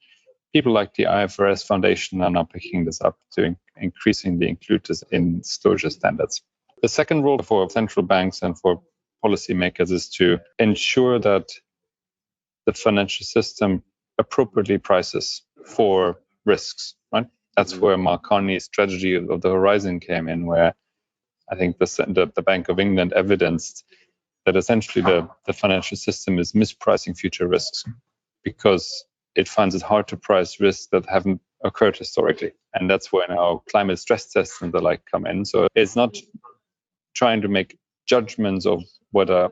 people like the IFRS Foundation are now picking this up to increasingly include this in disclosure standards. The second role for central banks and for policymakers is to ensure that the financial system appropriately prices for risks, right? That's where Mark Carney's strategy of the horizon came in, where I think the Bank of England evidenced that essentially the financial system is mispricing future risks because it finds it hard to price risks that haven't occurred historically. And that's where now climate stress tests and the like come in. So it's not trying to make judgments of whether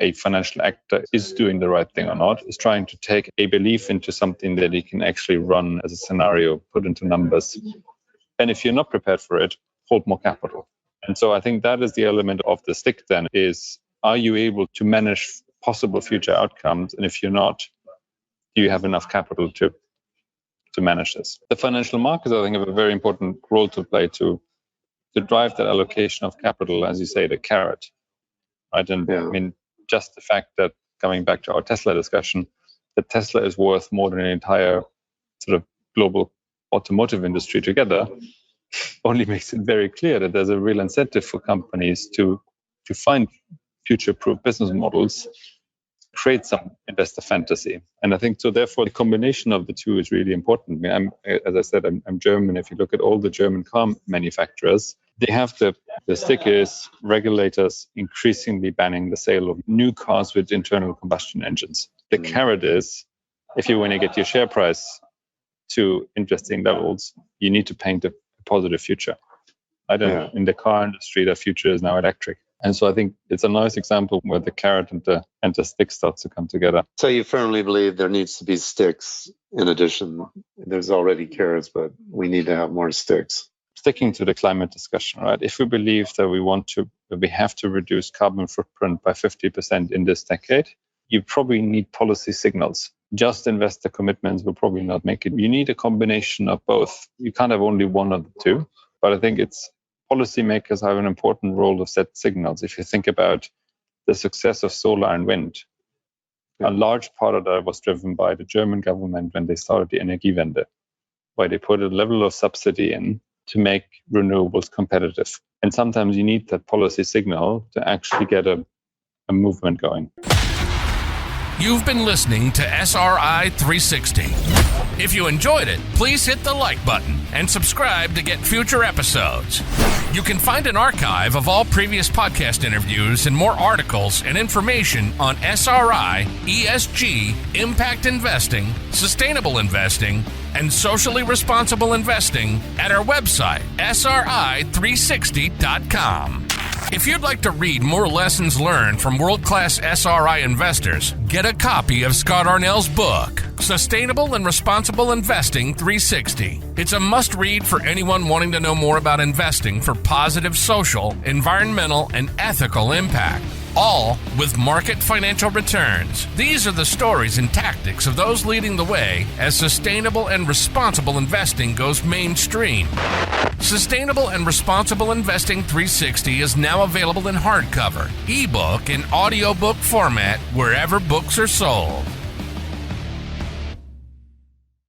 a financial actor is doing the right thing or not. It's trying to take a belief into something that he can actually run as a scenario, put into numbers. And if you're not prepared for it, hold more capital. And so I think that is the element of the stick then is, are you able to manage possible future outcomes? And if you're not, do you have enough capital to manage this? The financial markets, I think, have a very important role to play to drive that allocation of capital, as you say, the carrot. Right? And I mean, just the fact that, coming back to our Tesla discussion, that Tesla is worth more than an entire sort of global automotive industry together only makes it very clear that there's a real incentive for companies to find future-proof business models, create some investor fantasy. And I think so therefore the combination of the two is really important. I mean, as I said, I'm German. If you look at all the German car manufacturers, they have the stick is regulators increasingly banning the sale of new cars with internal combustion engines. The carrot is, if you want to get your share price to interesting levels, you need to paint a positive future. In the car industry, the future is now electric. And so I think it's a nice example where the carrot and the stick starts to come together.
So you firmly believe there needs to be sticks in addition. There's already carrots, but we need to have more sticks.
Sticking to the climate discussion, right? If we believe that we have to reduce carbon footprint by 50% in this decade, you probably need policy signals. Just investor commitments will probably not make it. You need a combination of both. You can't have only one of the two. But I think policymakers have an important role to set signals. If you think about the success of solar and wind, a large part of that was driven by the German government when they started the Energiewende, where they put a level of subsidy in to make renewables competitive. And sometimes you need that policy signal to actually get a movement going.
You've been listening to SRI 360. If you enjoyed it, please hit the like button and subscribe to get future episodes. You can find an archive of all previous podcast interviews and more articles and information on SRI, ESG, impact investing, sustainable investing, and socially responsible investing at our website, sri360.com. If you'd like to read more lessons learned from world-class SRI investors, get a copy of Scott Arnell's book, Sustainable and Responsible Investing 360. It's a must-read for anyone wanting to know more about investing for positive social, environmental, and ethical impact, all with market financial returns. These are the stories and tactics of those leading the way as sustainable and responsible investing goes mainstream. Sustainable and Responsible Investing 360 is now available in hardcover, ebook, and audiobook format wherever books are sold.